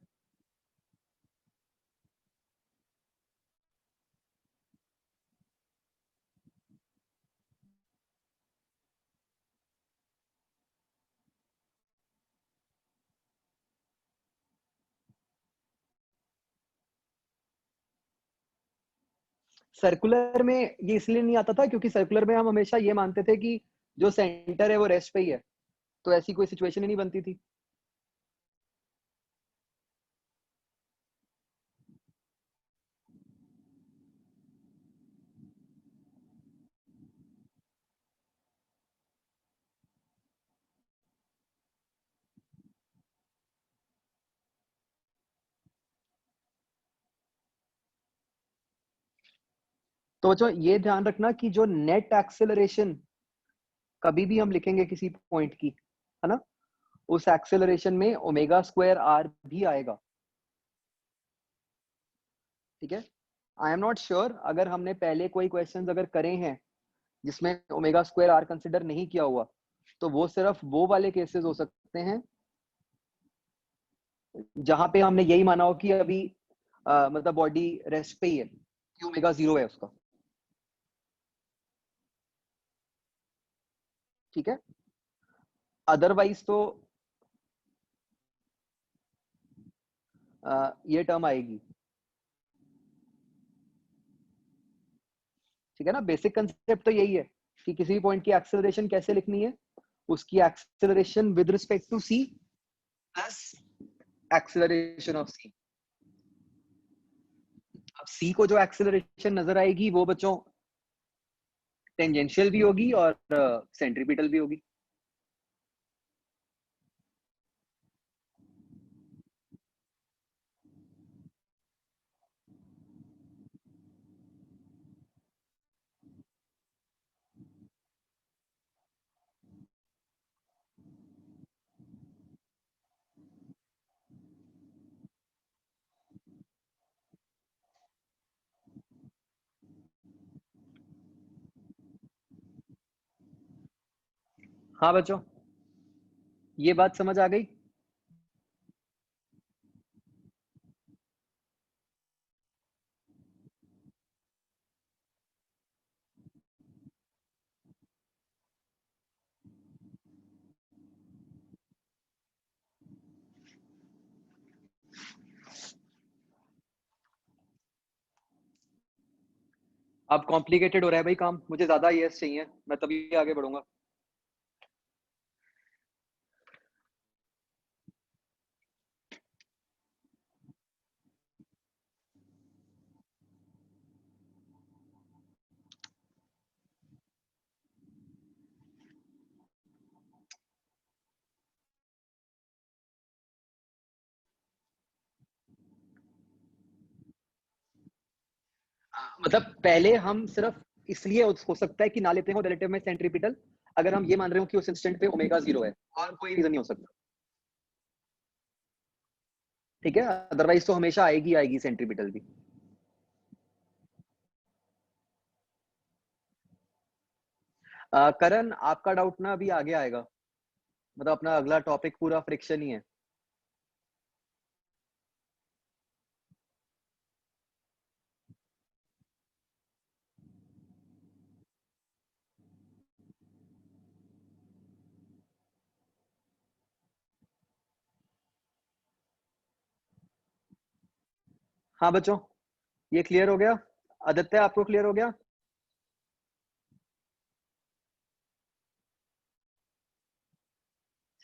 सर्कुलर में ये इसलिए नहीं आता था क्योंकि सर्कुलर में हम हमेशा ये मानते थे कि जो सेंटर है वो रेस्ट पे ही है, तो ऐसी कोई सिचुएशन ही नहीं बनती थी। तो बच्चों ये ध्यान रखना कि जो नेट एक्सेलरेशन कभी भी हम लिखेंगे किसी पॉइंट की, है ना, उस एक्सेलरेशन में ओमेगा स्क्वायर आर भी आएगा। ठीक है। आई एम नॉट श्योर अगर हमने पहले कोई क्वेश्चंस अगर करे हैं जिसमें ओमेगा स्क्वायर आर कंसिडर नहीं किया हुआ, तो वो सिर्फ वो वाले केसेस हो सकते हैं जहां पे हमने यही माना हो कि अभी मतलब बॉडी रेस्ट पे ही है, कि ओमेगा जीरो है उसका। ठीक है। अदरवाइज तो ये टर्म आएगी। ठीक है ना, बेसिक कंसेप्ट तो यही है कि किसी पॉइंट की एक्सेलरेशन कैसे लिखनी है, उसकी acceleration with respect to C plus acceleration of C. अब सी को जो एक्सेलरेशन नजर आएगी वो बच्चों टेंजेंशियल भी होगी और सेंट्रीपिटल भी होगी। हाँ बच्चों, ये बात समझ आ गई। अब कॉम्प्लिकेटेड हो रहा है भाई काम, मुझे ज्यादा यस चाहिए, मैं तभी आगे बढ़ूंगा। मतलब पहले हम सिर्फ इसलिए हो सकता है कि ना लेते हो रिलेटिव में सेंट्रीपिटल, अगर हम ये मान रहे हो कि उस इंस्टेंट पे ओमेगा जीरो है, और कोई रीजन नहीं हो सकता। ठीक है, अदरवाइज तो हमेशा आएगी आएगी सेंट्रीपिटल भी। करण, आपका डाउट ना अभी आगे आएगा, मतलब अपना अगला टॉपिक पूरा फ्रिक्शन ही है। हाँ बच्चों, ये क्लियर हो गया? आदित्य आपको क्लियर हो गया?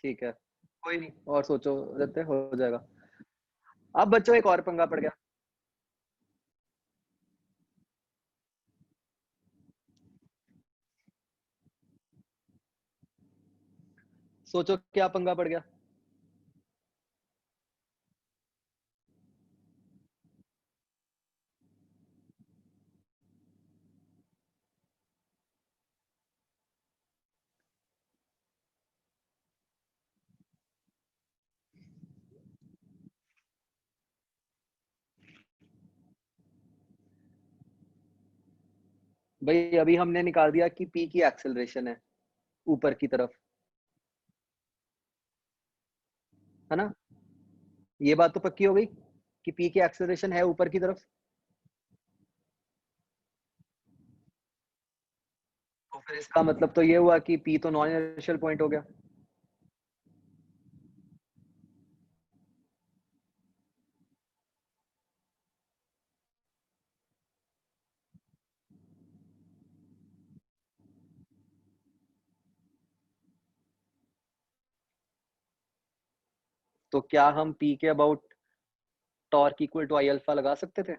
ठीक है, कोई नहीं, और सोचो, रहते हो जाएगा। अब बच्चों एक और पंगा पड़ गया। सोचो क्या पंगा पड़ गया। भाई अभी हमने निकाल दिया कि पी की एक्सेलरेशन है ऊपर की तरफ, है ना। ये बात तो पक्की हो गई कि पी की एक्सेलरेशन है ऊपर की तरफ। तो फिर इसका मतलब तो ये हुआ कि पी तो नॉन इनर्शियल पॉइंट हो गया। तो क्या हम पी के about torque equal to I alpha लगा सकते थे।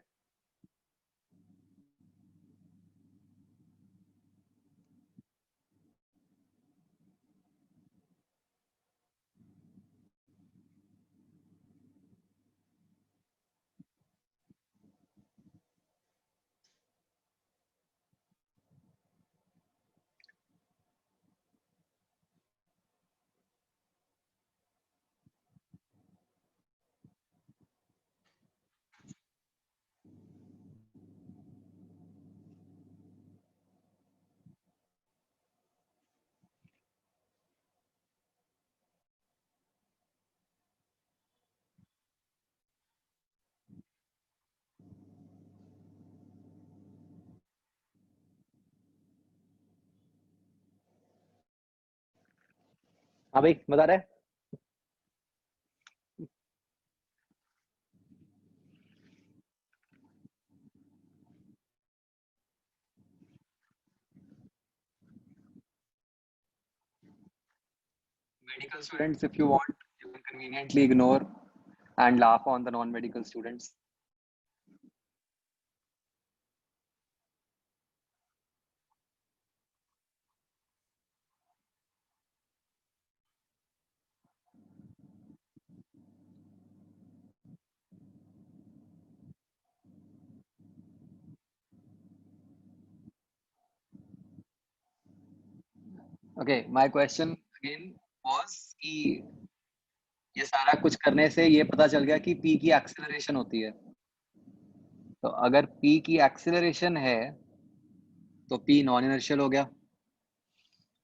हाँ भाई मजा आ रहा है। Medical students, if you want, you can conveniently ignore and laugh on the non-medical students. Okay, my question again was कि ये सारा कुछ करने से ये पता चल गया कि p की एक्सेलरेशन होती है। तो अगर p की एक्सेलरेशन है तो p नॉन इनर्शियल हो गया।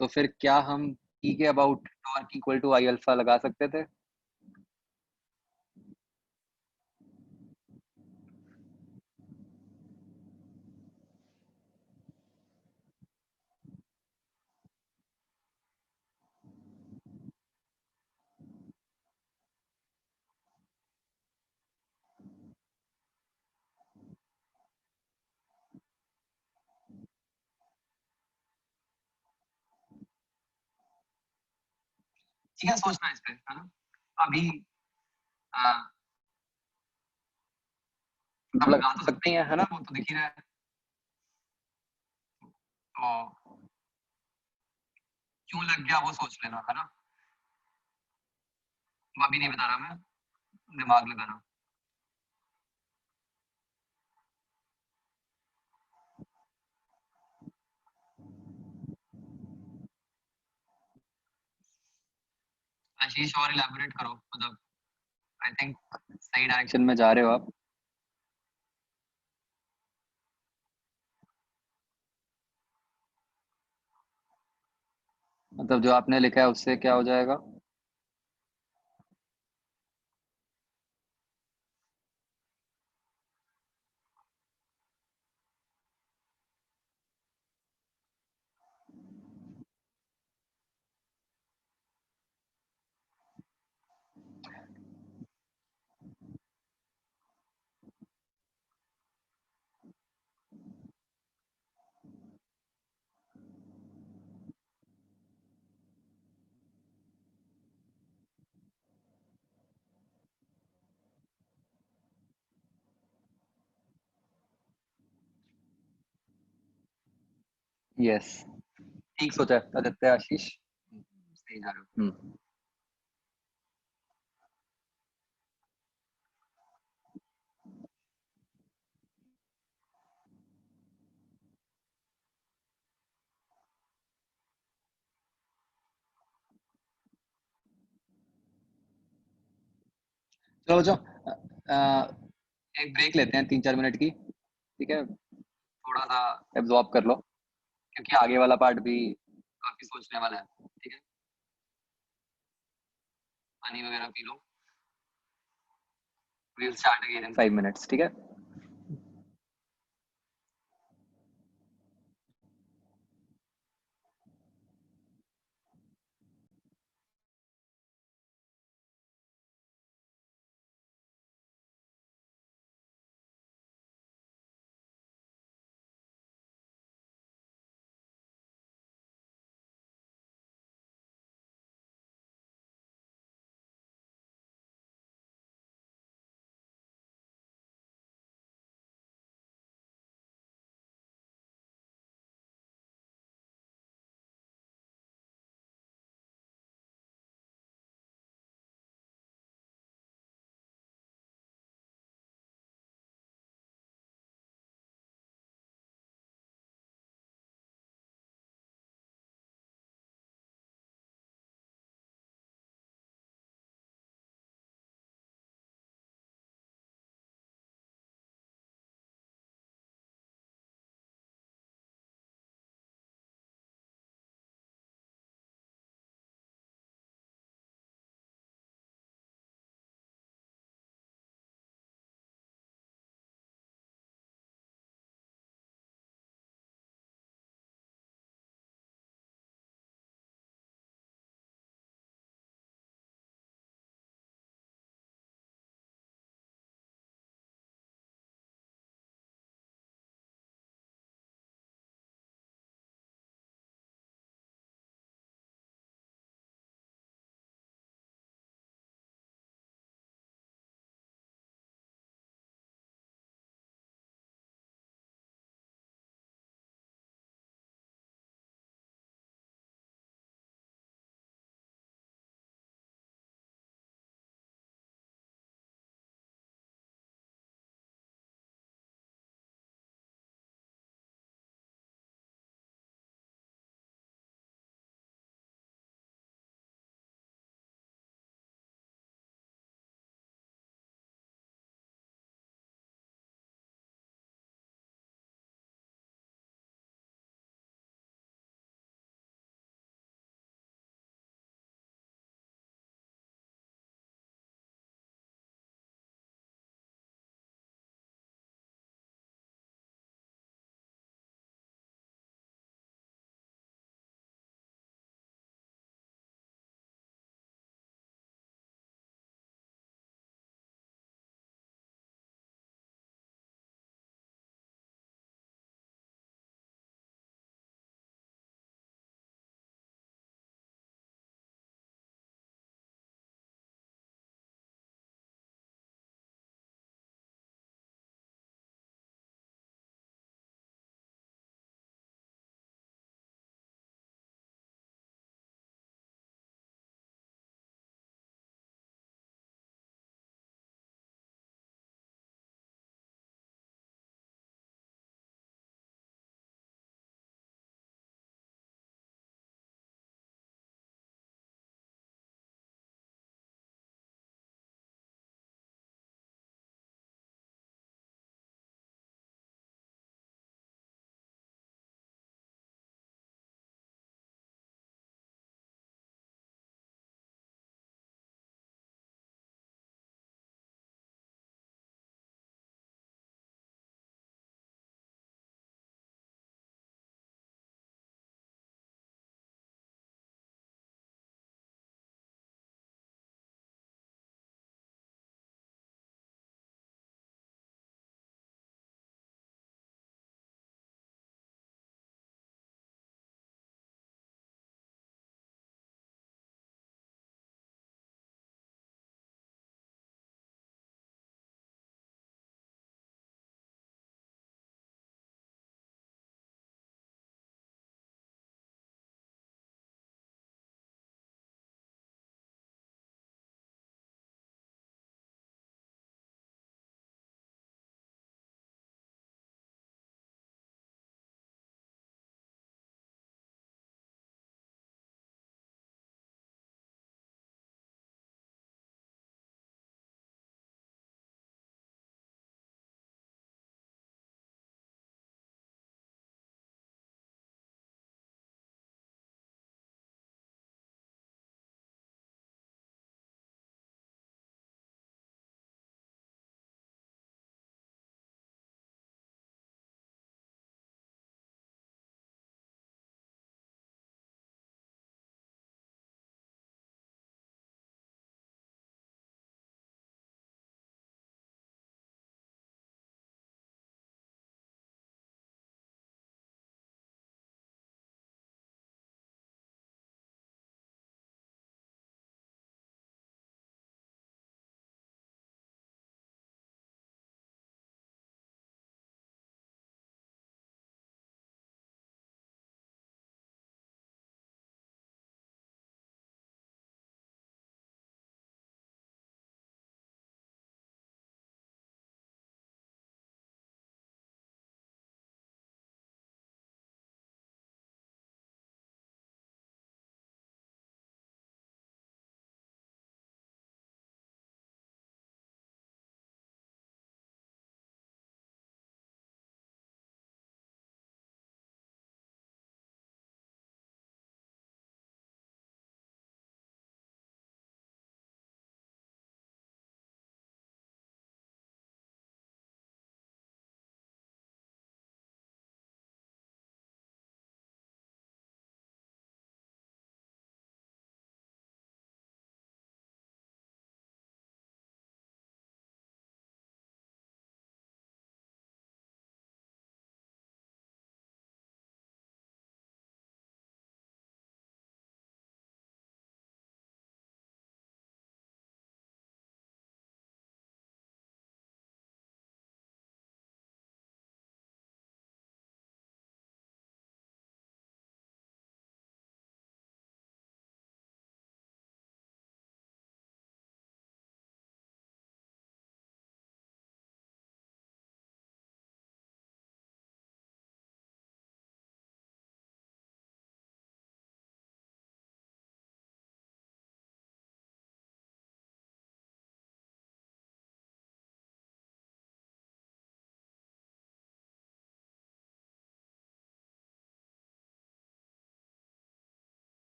तो फिर क्या हम p के about torque equal to I alpha लगा सकते थे। ठीक है, सोचना इस पे, है ना। अभी मतलब लगा तो सकते ही है ना, वो तो दिख ही रहा है। तो क्यों लग गया वो सोच लेना, है ना। वो अभी नहीं बता रहा मैं, दिमाग लगा रहा हूँ। आशीष और इलैबोरेट करो, मतलब आई थिंक सही डायरेक्शन में जा रहे हो आप। मतलब जो आपने लिखा है उससे क्या हो जाएगा। यस, ठीक सोचा है आदित्य, आशीष। सही जा रहे हो। चलो बच्चों, एक ब्रेक लेते हैं 3-4 मिनट की। ठीक है, थोड़ा सा एब्जॉर्ब कर लो, क्योंकि आगे वाला पार्ट भी काफी सोचने वाला है। ठीक है, पानी वगैरह P low. Will start again in 5 minutes. ठीक है।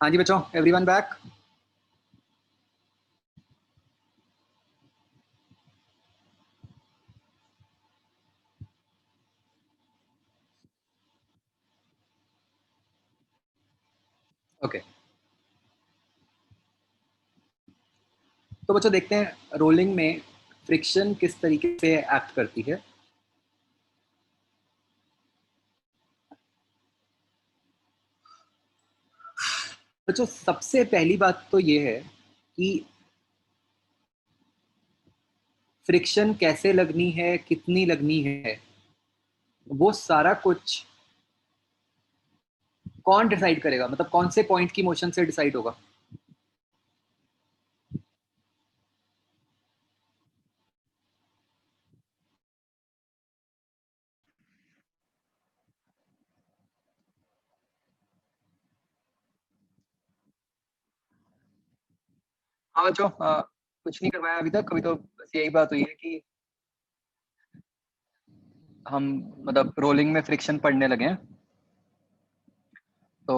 हाँ जी बच्चों, एवरीवन बैक। ओके, तो बच्चों देखते हैं रोलिंग में फ्रिक्शन किस तरीके से एक्ट करती है। बच्चों सबसे पहली बात तो ये है कि फ्रिक्शन कैसे लगनी है, कितनी लगनी है, वो सारा कुछ कौन डिसाइड करेगा, मतलब कौन से पॉइंट की मोशन से डिसाइड होगा। हाँ बच्चों, कुछ नहीं करवाया अभी तक। अभी तो बस यही बात हुई है कि हम मतलब रोलिंग में फ्रिक्शन पढ़ने लगे हैं। तो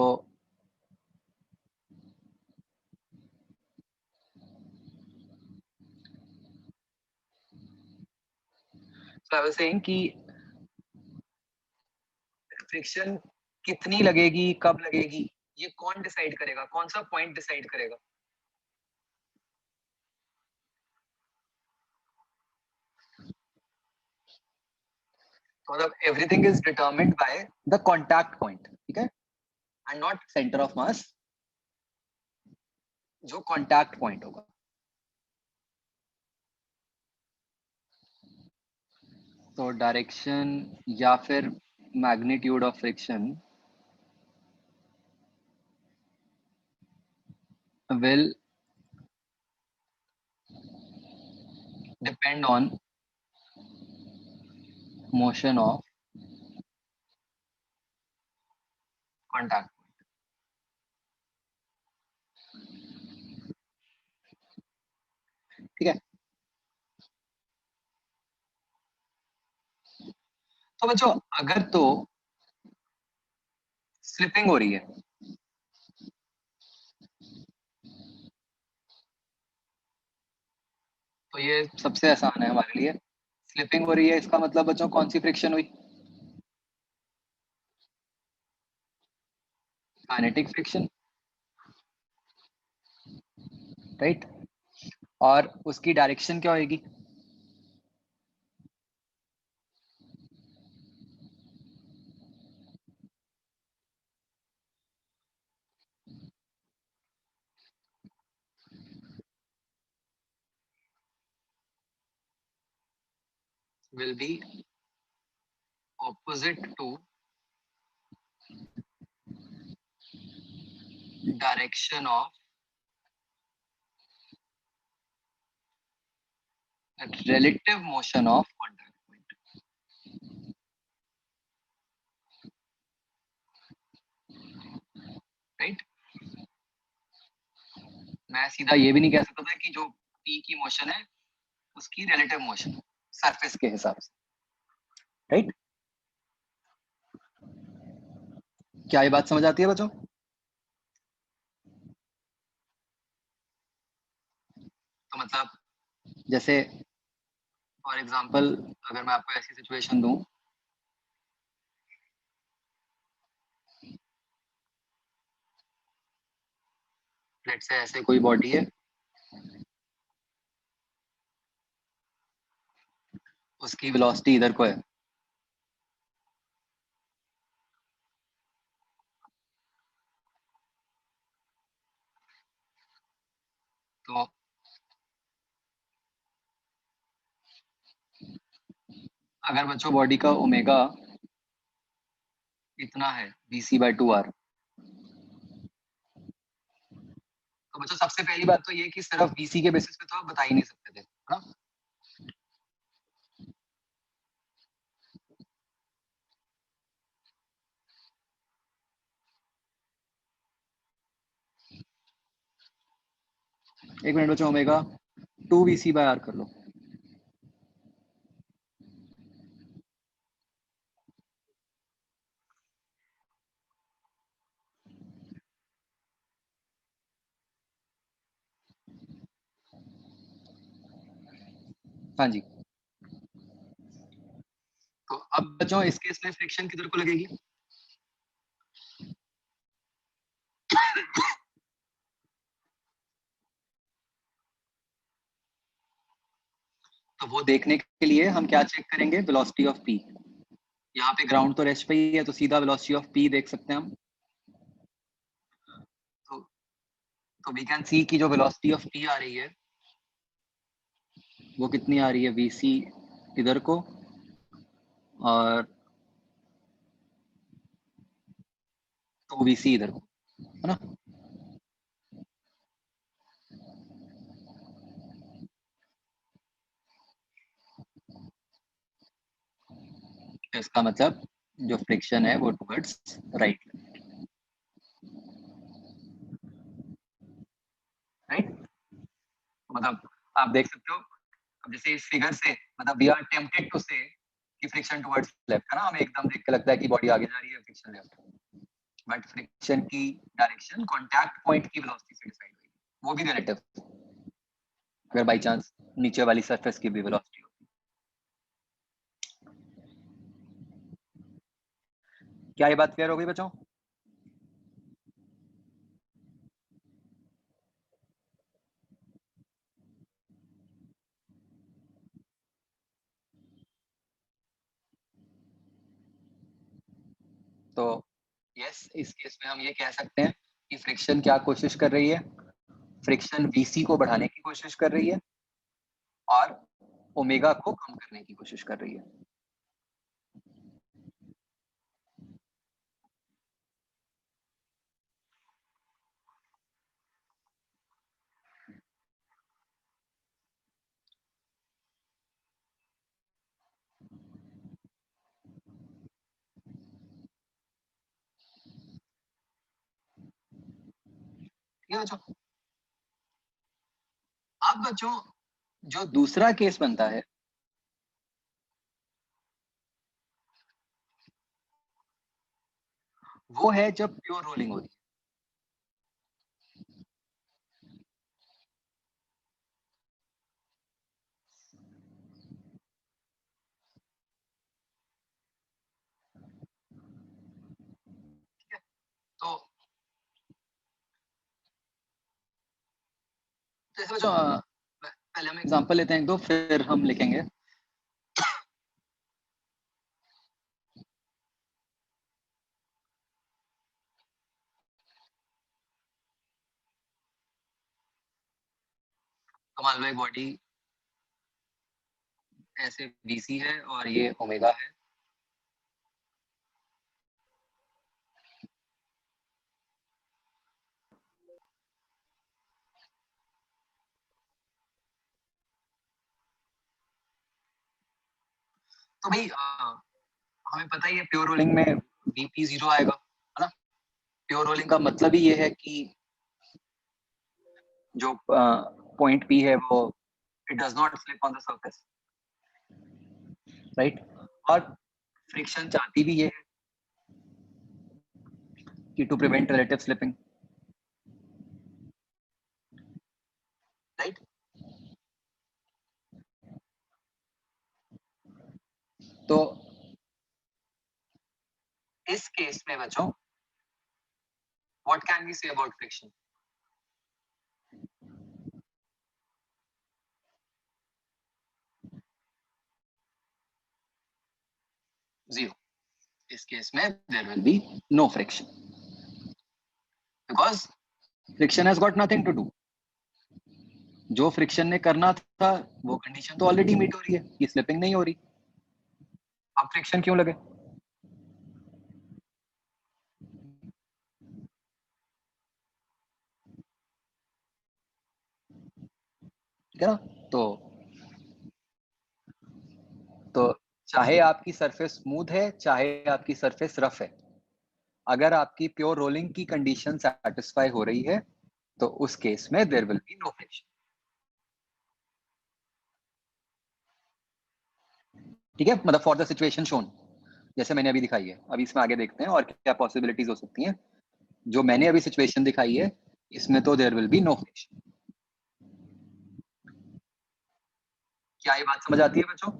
आई वाज सेइंग कि फ्रिक्शन कितनी लगेगी, कब लगेगी, ये कौन डिसाइड करेगा, कौन सा पॉइंट डिसाइड करेगा। तो मतलब everything is determined by the contact point, ठीक है, and not centre of mass, जो कांटेक्ट पॉइंट होगा। तो डायरेक्शन या फिर magnitude of friction will depend on motion of contact. ठीक है, तो बच्चों अगर तो स्लिपिंग हो रही है तो ये सबसे आसान है हमारे लिए। स्लिपिंग हो रही है इसका मतलब बच्चों कौन सी फ्रिक्शन हुई, काइनेटिक फ्रिक्शन, राइट। और उसकी डायरेक्शन क्या होगी, will be opposite to direction of relative motion of contact point, right. मैं सीधा ये भी नहीं कह सकता था कि जो p की मोशन है उसकी रिलेटिव मोशन सरफेस के हिसाब से, राइट। क्या ये बात समझ आती है बच्चों। तो मतलब जैसे फॉर एग्जांपल अगर मैं आपको ऐसी सिचुएशन दूं, लेट्स से ऐसे कोई बॉडी है, उसकी वेलोसिटी इधर को है, तो अगर बच्चों बॉडी का ओमेगा इतना है VC/2R, तो बच्चों सबसे पहली बात तो ये कि सिर्फ VC के बेसिस पे तो आप बता ही नहीं सकते थे, है ना। एक मिनट बच्चों, ओमेगा 2VC/R कर लो। हाँ जी। तो अब बच्चों इस केस में फ्रिक्शन किधर को लगेगी? तो वो देखने के लिए हम क्या चेक करेंगे? Velocity of P. यहाँ पे ग्राउंड तो रेस्ट पे ही है, तो सीधा वेलोसिटी ऑफ पी देख सकते हैं हम। तो वी कैन सी कि जो वेलोसिटी ऑफ पी आ रही है वो कितनी आ रही है? वी सी इधर को और तो वी सी इधर को, है ना? तो इसका मतलब जो फ्रिक्शन है वो टुवर्ड्स राइट, राइट। मतलब आप देख सकते हो, अब जैसे इस फिगर से मतलब वी आर टेम्पटेड टू से कि फ्रिक्शन टुवर्ड्स लेफ्ट, है ना? हमें एकदम देख के लगता है कि बॉडी आगे जा रही है, फ्रिक्शन लेफ्ट। बट फ्रिक्शन की डायरेक्शन कांटेक्ट पॉइंट की वेलोसिटी से डिसाइड हुई, वो भी रिलेटिव, अगर बाई चांस नीचे वाली सरफेस की भी वेलोसिटी हो। क्या ये बात क्लियर हो गई बच्चों? तो यस, इस केस में हम ये कह सकते हैं कि फ्रिक्शन क्या कोशिश कर रही है? फ्रिक्शन वीसी को बढ़ाने की कोशिश कर रही है और ओमेगा को कम करने की कोशिश कर रही है। ठीक है बच्चों? अब बच्चों जो दूसरा केस बनता है वो है जब प्योर रोलिंग होती है। तो जैसे बच्चों पहले हम एग्जांपल लेते हैं एक दो, फिर हम लिखेंगे। तो मान लो एक बॉडी ऐसे वीसी है और ये ओमेगा है। तो भाई हमें पता ही है प्योर रोलिंग में बीपी 0 आएगा, है ना? प्योर रोलिंग का मतलब ही ये है कि जो पॉइंट पी है वो it does not slip on the surface, right? और फ्रिक्शन चाहती भी ये है कि to prevent relative slipping, right? तो इस केस में बच्चों what can we say about friction? Zero. इस केस में there will be no friction because friction has got nothing to do. जो फ्रिक्शन ने करना था वो कंडीशन तो ऑलरेडी मीट हो रही है कि स्लिपिंग नहीं हो रही। अब फ्रिक्शन क्यों लगे? क्या? तो चाहे आपकी सरफेस स्मूथ है चाहे आपकी सरफेस रफ है, अगर आपकी प्योर रोलिंग की कंडीशन सेटिस्फाई हो रही है तो उस केस में there will be no friction. ठीक है? मतलब फॉर द सिचुएशन शोन, जैसे मैंने अभी दिखाई है। अभी इसमें आगे देखते हैं और क्या पॉसिबिलिटीज हो सकती हैं। जो मैंने अभी सिचुएशन दिखाई है इसमें तो there will be no friction. क्या ये बात समझ आती है बच्चों?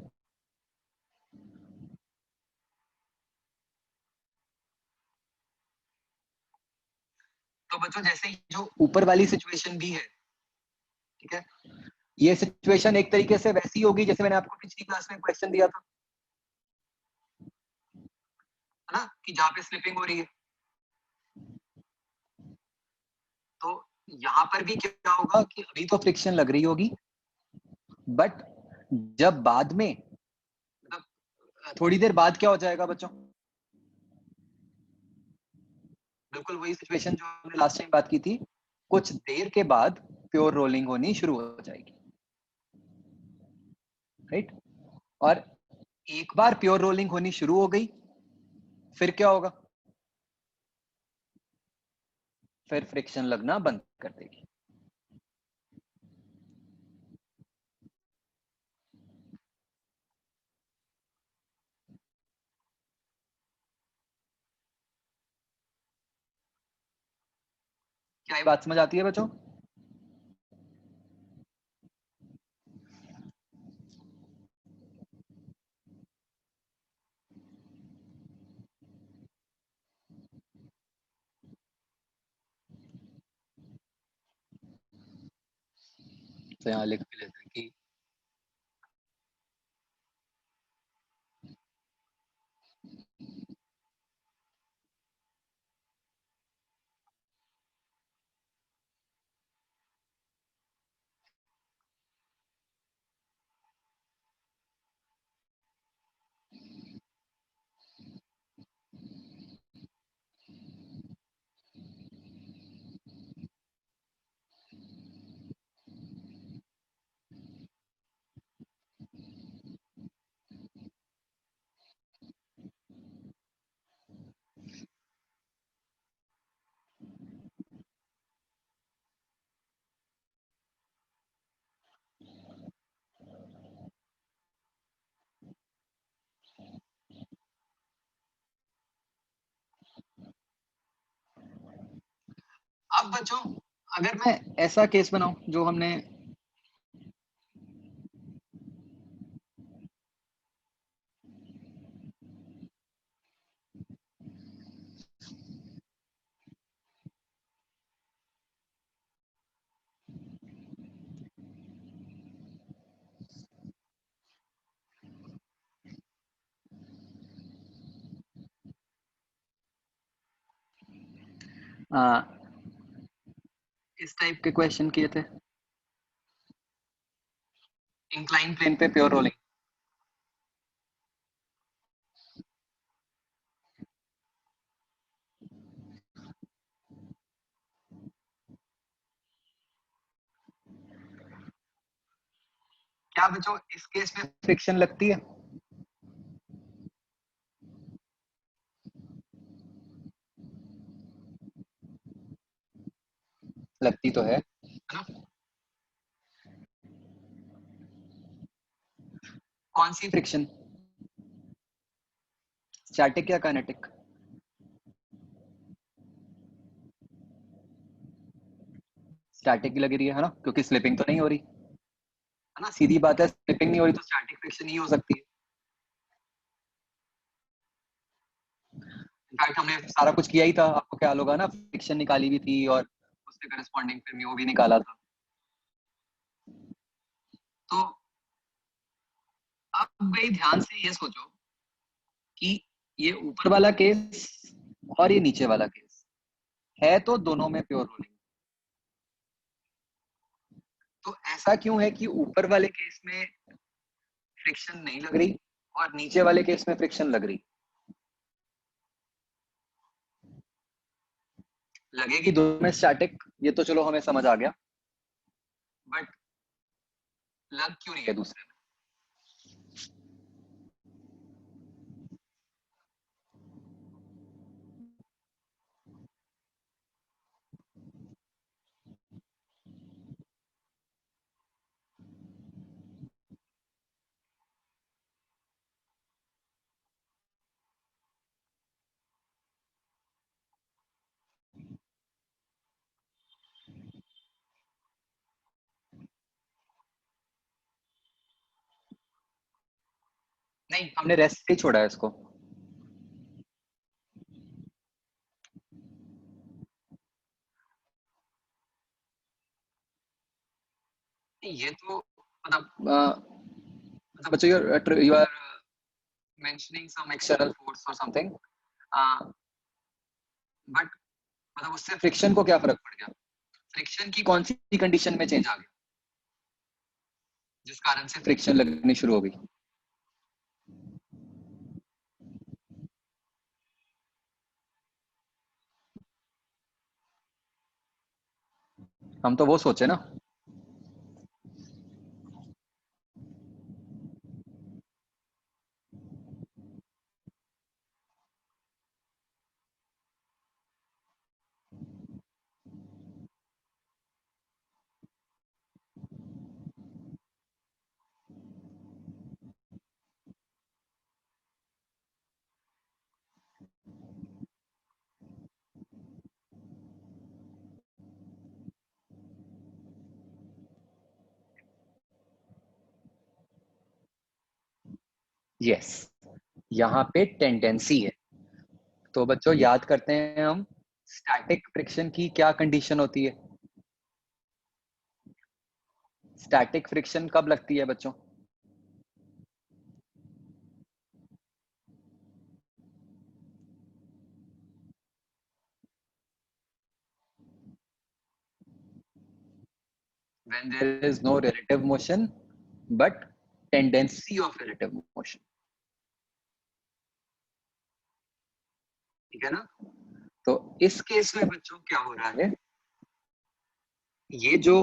तो बच्चों जैसे जो ऊपर वाली सिचुएशन भी है, ठीक है, ये सिचुएशन एक तरीके से वैसी होगी जैसे मैंने आपको पिछली क्लास में क्वेश्चन दिया था, है ना, कि जहां पे स्लिपिंग हो रही है। तो यहाँ पर भी क्या होगा कि अभी तो फ्रिक्शन लग रही होगी, बट जब बाद में मतलब थोड़ी देर बाद क्या हो जाएगा बच्चों? बिल्कुल वही सिचुएशन जो हमने लास्ट टाइम बात की थी, कुछ देर के बाद प्योर रोलिंग होनी शुरू हो जाएगी, राइट? और एक बार प्योर रोलिंग होनी शुरू हो गई, फिर क्या होगा? फिर फ्रिक्शन लगना बंद कर देगी। क्या ये बात समझ आती है बच्चों? तो यहाँ लिख भी लेते हैं कि अब बच्चों अगर मैं ऐसा केस बनाऊं जो हमने इस टाइप के क्वेश्चन किए थे, इंक्लाइन प्लेन पे प्योर रोलिंग, क्या बच्चों इस केस में फ्रिक्शन लगती है? लगती तो है ना? कौन सी फ्रिक्शन, स्टैटिक या काइनेटिक? स्टैटिक लग रही है ना, क्योंकि स्लिपिंग तो नहीं हो रही, है ना, सीधी बात है, स्लिपिंग नहीं हो रही तो स्टैटिक फ्रिक्शन ही हो सकती है। इनफैक्ट हमने सारा कुछ किया ही था, आपको ख्याल होगा ना, फ्रिक्शन निकाली भी थी और उससे करस्पॉन्डिंग फिर म्यू भी निकाला था। तो अब भाई ध्यान से ये सोचो कि ये ऊपर वाला केस और ये नीचे वाला केस है तो दोनों में प्योर रोलिंग। तो ऐसा क्यों है कि ऊपर वाले केस में फ्रिक्शन नहीं लग रही और नीचे वाले केस में फ्रिक्शन लग रही? लगेगी दोनों में स्टैटिक, ये तो चलो हमें समझ आ गया, बट लग क्यों रही है दूसरे में? नहीं, हमने रेस्ट ही छोड़ा है इसको। ये तो मतलब बच्चों you are mentioning some external force और समथिंग, बट मतलब उससे फ्रिक्शन को क्या फर्क पड़ गया? फ्रिक्शन की कौन सी कंडीशन में चेंज आ गया जिस कारण से फ्रिक्शन लगनी शुरू हो गई? हम तो वो सोचे ना। यस, यहाँ पे टेंडेंसी है। तो बच्चों याद करते हैं हम, स्टैटिक फ्रिक्शन की क्या कंडीशन होती है? स्टैटिक फ्रिक्शन कब लगती है बच्चों? when there is no relative motion but tendency of relative motion, ठीक है ना? तो इस केस में बच्चों क्या हो रहा है, ये जो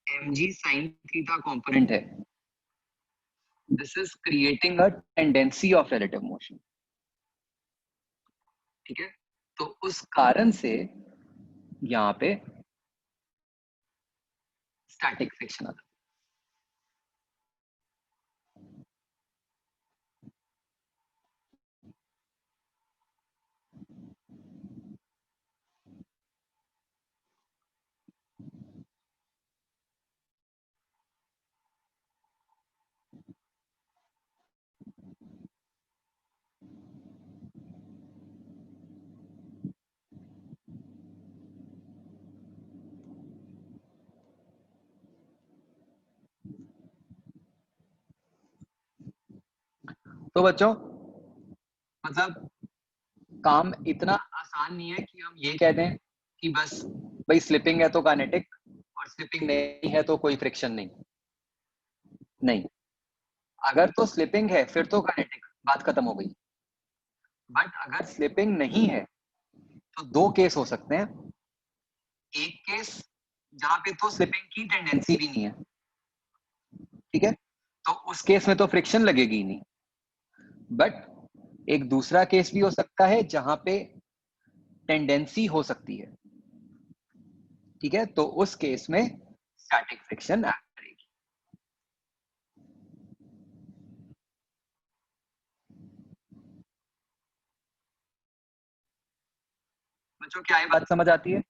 mg sin theta component है, this is creating a tendency of relative motion, ठीक है? तो उस कारण से यहाँ पे स्टैटिक फ्रिक्शन आता है। तो बच्चों मतलब काम इतना आसान नहीं है कि हम ये कह दें कि बस भाई स्लिपिंग है तो काइनेटिक और स्लिपिंग नहीं है तो कोई फ्रिक्शन नहीं। नहीं, अगर तो स्लिपिंग है फिर तो काइनेटिक, बात खत्म हो गई। बट अगर स्लिपिंग नहीं है तो दो केस हो सकते हैं। एक केस जहां पे तो स्लिपिंग की टेंडेंसी भी नहीं है, ठीक है, तो उस केस में तो फ्रिक्शन लगेगी ही नहीं। बट एक दूसरा केस भी हो सकता है जहां पे टेंडेंसी हो सकती है, ठीक है, तो उस केस में स्टैटिक फ्रिक्शन एक्ट करेगी। बच्चों क्या ये बात समझ आती है?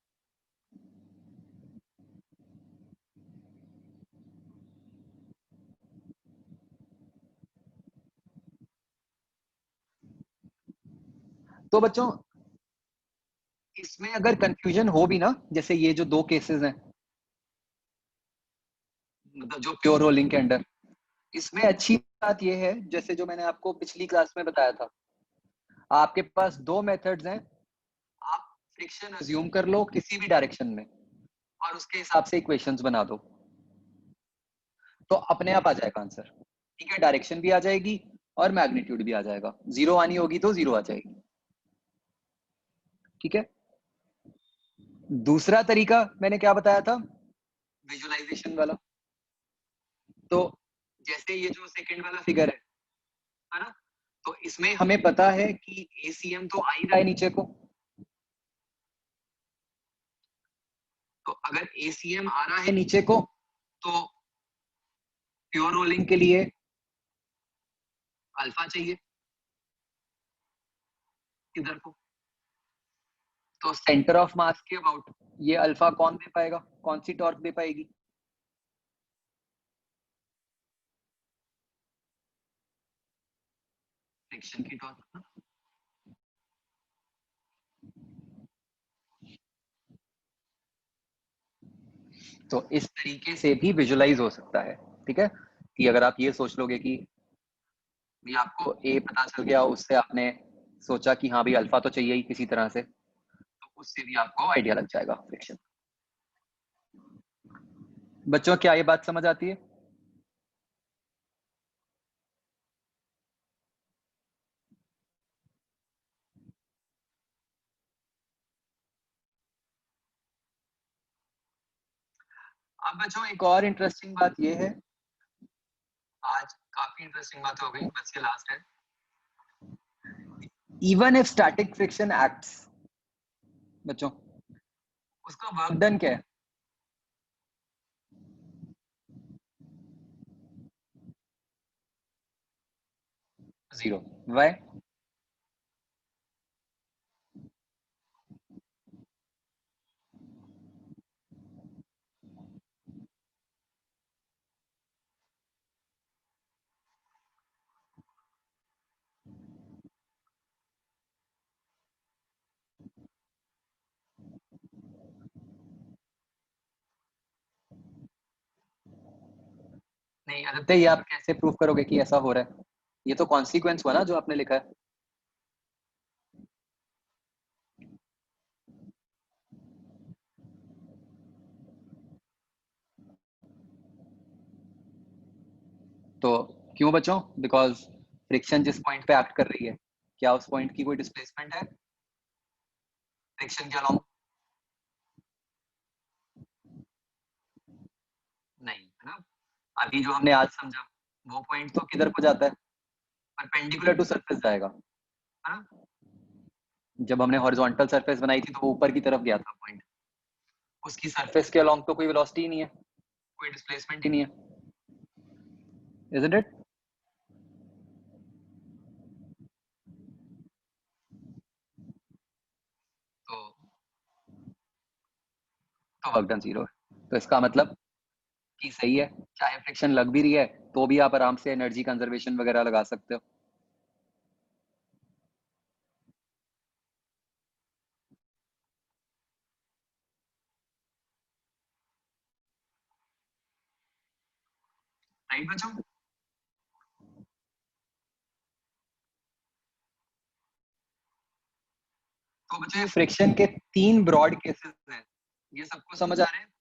तो बच्चों इसमें अगर कंफ्यूजन हो भी ना, जैसे ये जो दो केसेस हैं, मतलब जो प्योर रोलिंग के अंडर, इसमें अच्छी बात ये है, जैसे जो मैंने आपको पिछली क्लास में बताया था, आपके पास दो मेथड्स हैं। आप फ्रिक्शन अज्यूम कर लो किसी भी डायरेक्शन में और उसके हिसाब से इक्वेशंस बना दो, तो अपने आप आ जाएगा आंसर, ठीक है, डायरेक्शन भी आ जाएगी और मैग्नीट्यूड भी आ जाएगा, जीरो आनी होगी तो जीरो आ जाएगी, ठीक है। दूसरा तरीका मैंने क्या बताया था, विजुअलाइजेशन वाला। तो जैसे ये जो सेकंड वाला फिगर है ना, तो इसमें हमें पता है कि एसीएम तो आ ही रहा है नीचे को, तो अगर एसीएम आ रहा है नीचे को तो प्योर रोलिंग के लिए अल्फा चाहिए इधर को, तो सेंटर ऑफ मास के अबाउट ये अल्फा कौन दे पाएगा, कौन सी टॉर्क दे पाएगी? फ्रिक्शन की टॉर्क। तो इस तरीके से भी विजुलाइज हो सकता है, ठीक है, कि अगर आप ये सोच लोगे कि भी आपको ए पता चल गया, उससे आपने सोचा कि हाँ भाई अल्फा तो चाहिए ही किसी तरह से, तो उससे भी आपको आइडिया लग जाएगा फ्रिक्शन। बच्चों क्या ये बात समझ आती है? अब बच्चों एक और इंटरेस्टिंग बात ये है, आज काफी इंटरेस्टिंग बात हो गई, बस ये लास्ट है। Even if static friction acts, बच्चों उसका वर्क डन क्या है? जीरो। वाई? नहीं आदित्य, ये आप कैसे प्रूव करोगे कि ऐसा हो रहा है? ये तो कॉन्सिक्वेंस हुआ ना जो आपने लिखा है। तो क्यों बच्चों? बिकॉज फ्रिक्शन जिस पॉइंट पे एक्ट कर रही है, क्या उस पॉइंट की कोई डिस्प्लेसमेंट है फ्रिक्शन के अलाउंग? नहीं है ना। अभी जो हमने आज समझा वो पॉइंट तो किधर को जाता है, परपेंडिकुलर टू सरफेस जाएगा, है ना। जब हमने हॉरिजॉन्टल सरफेस बनाई थी तो वो ऊपर की तरफ गया था पॉइंट, उसकी सरफेस के अलोंग तो कोई वेलोसिटी ही नहीं है, कोई डिस्प्लेसमेंट ही नहीं है, इजंट इट? तो वर्क डन जीरो है। तो इसका मतलब कि सही है, चाहे फ्रिक्शन लग भी रही है तो भी आप आराम से एनर्जी कंजर्वेशन वगैरह लगा सकते हो। राइट बच्चों? तो बच्चों फ्रिक्शन के तीन ब्रॉड केसेस हैं, ये सबको समझ आ रहे हैं?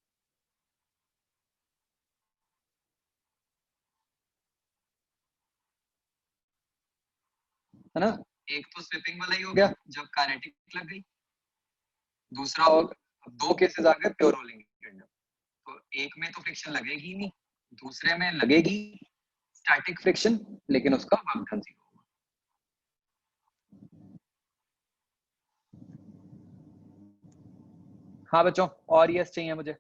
है ना। एक तो स्विपिंग वाला ही हो गया जब काइनेटिक लग गई, दूसरा और दो केसेस आ गए प्योर रोलिंग। तो एक में तो फ्रिक्शन लगेगी ही नहीं, दूसरे में लगेगी स्टैटिक फ्रिक्शन, लेकिन उसका वर्क डन जीरो होगा। हाँ बच्चों, और यस चाहिए मुझे।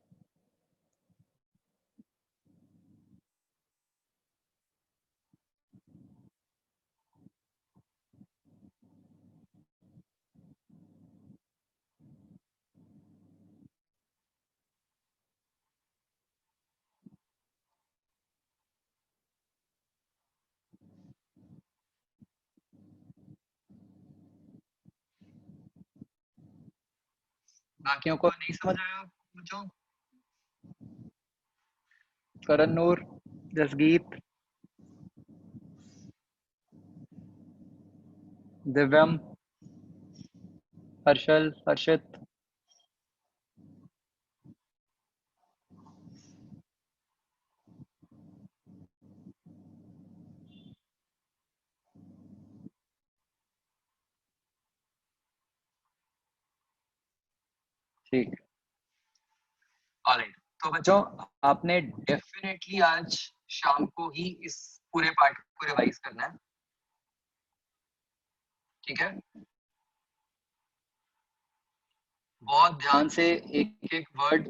बाकियों को नहीं समझ आया बच्चों? करण नूर, जसगीत, दिव्यम, हर्षल, हर्षित। ठीक। ऑलराइट। तो बच्चों आपने डेफिनेटली आज शाम को ही इस पूरे पार्ट को रिवाइज करना है, ठीक है। बहुत ध्यान से एक एक वर्ड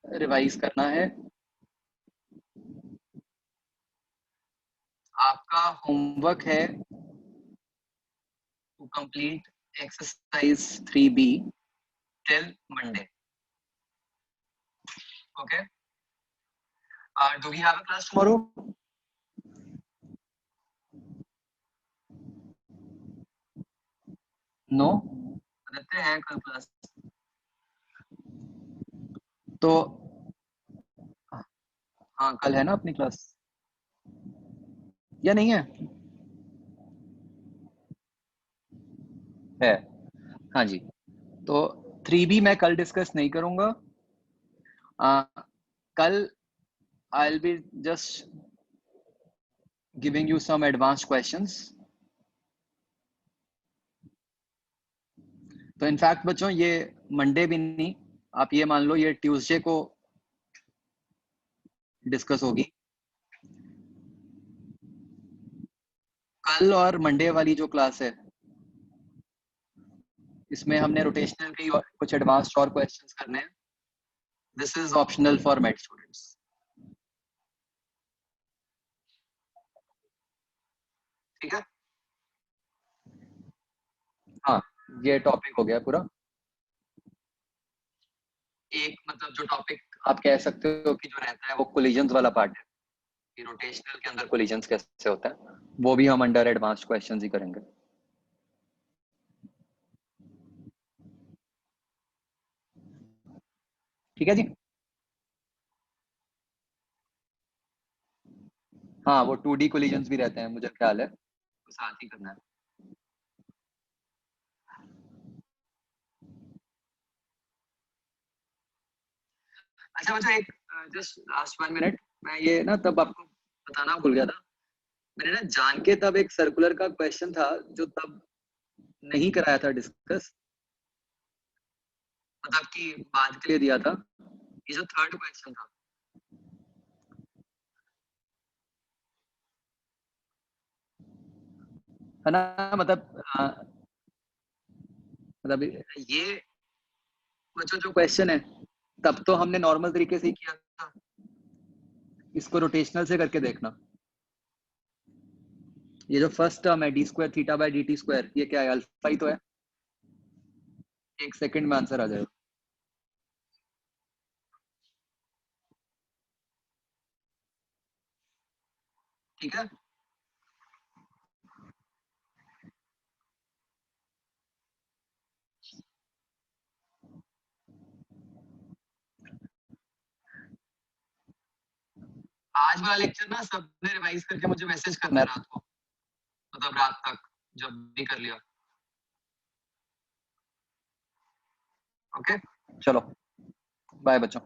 रिवाइज करना है। आपका होमवर्क है to complete exercise 3B, till Monday. Okay. Do we have a class tomorrow? No. रहते हैं कल क्लास. तो हाँ कल है ना अपनी क्लास या नहीं है हाँ जी. तो 3B मैं कल डिस्कस नहीं करूंगा. कल I'll be just giving you some advanced questions. तो इनफैक्ट बच्चों ये मंडे भी नहीं, आप ये मान लो ये ट्यूसडे को डिस्कस होगी. कल और मंडे वाली जो क्लास है इसमें हमने रोटेशनल की और कुछ एडवांस्ड और क्वेश्चंस करने हैं. This is optional for made students. ठीक है. हाँ ये टॉपिक हो गया पूरा. एक मतलब जो टॉपिक आप कह सकते हो कि जो रहता है वो कोलिजन्स वाला पार्ट है कि रोटेशनल के अंदर कोलिजन्स कैसे होता है, वो भी हम अंडर एडवांस्ड क्वेश्चंस ही करेंगे. ठीक है जी. हाँ वो 2D कोलिजन्स भी रहते हैं मुझे ख्याल है, तो साथ ही करना है. अच्छा मुझे एक जस्ट लास्ट 1 मिनट, मैं ये ना तब आपको बताना भूल गया था. मैंने ना जान के तब एक सर्कुलर का क्वेश्चन था जो तब नहीं कराया था डिस्कस, मतलब कि बाद के लिए दिया था. ये जो थर्ड क्वेश्चन था है ना, मतलब ये बच्चों जो क्वेश्चन है तब तो हमने नॉर्मल तरीके से ही किया था, इसको रोटेशनल से करके देखना. ये जो फर्स्ट टर्म है D square theta by D T square, ये क्या है, अल्फा ही तो है. एक सेकंड में आंसर आ जाएगा. ठीक है. आज वाला लेक्चर ना सबने रिवाइज करके मुझे मैसेज करना है रात को, मतलब रात तक जब भी कर लिया. ओके चलो बाय बच्चों.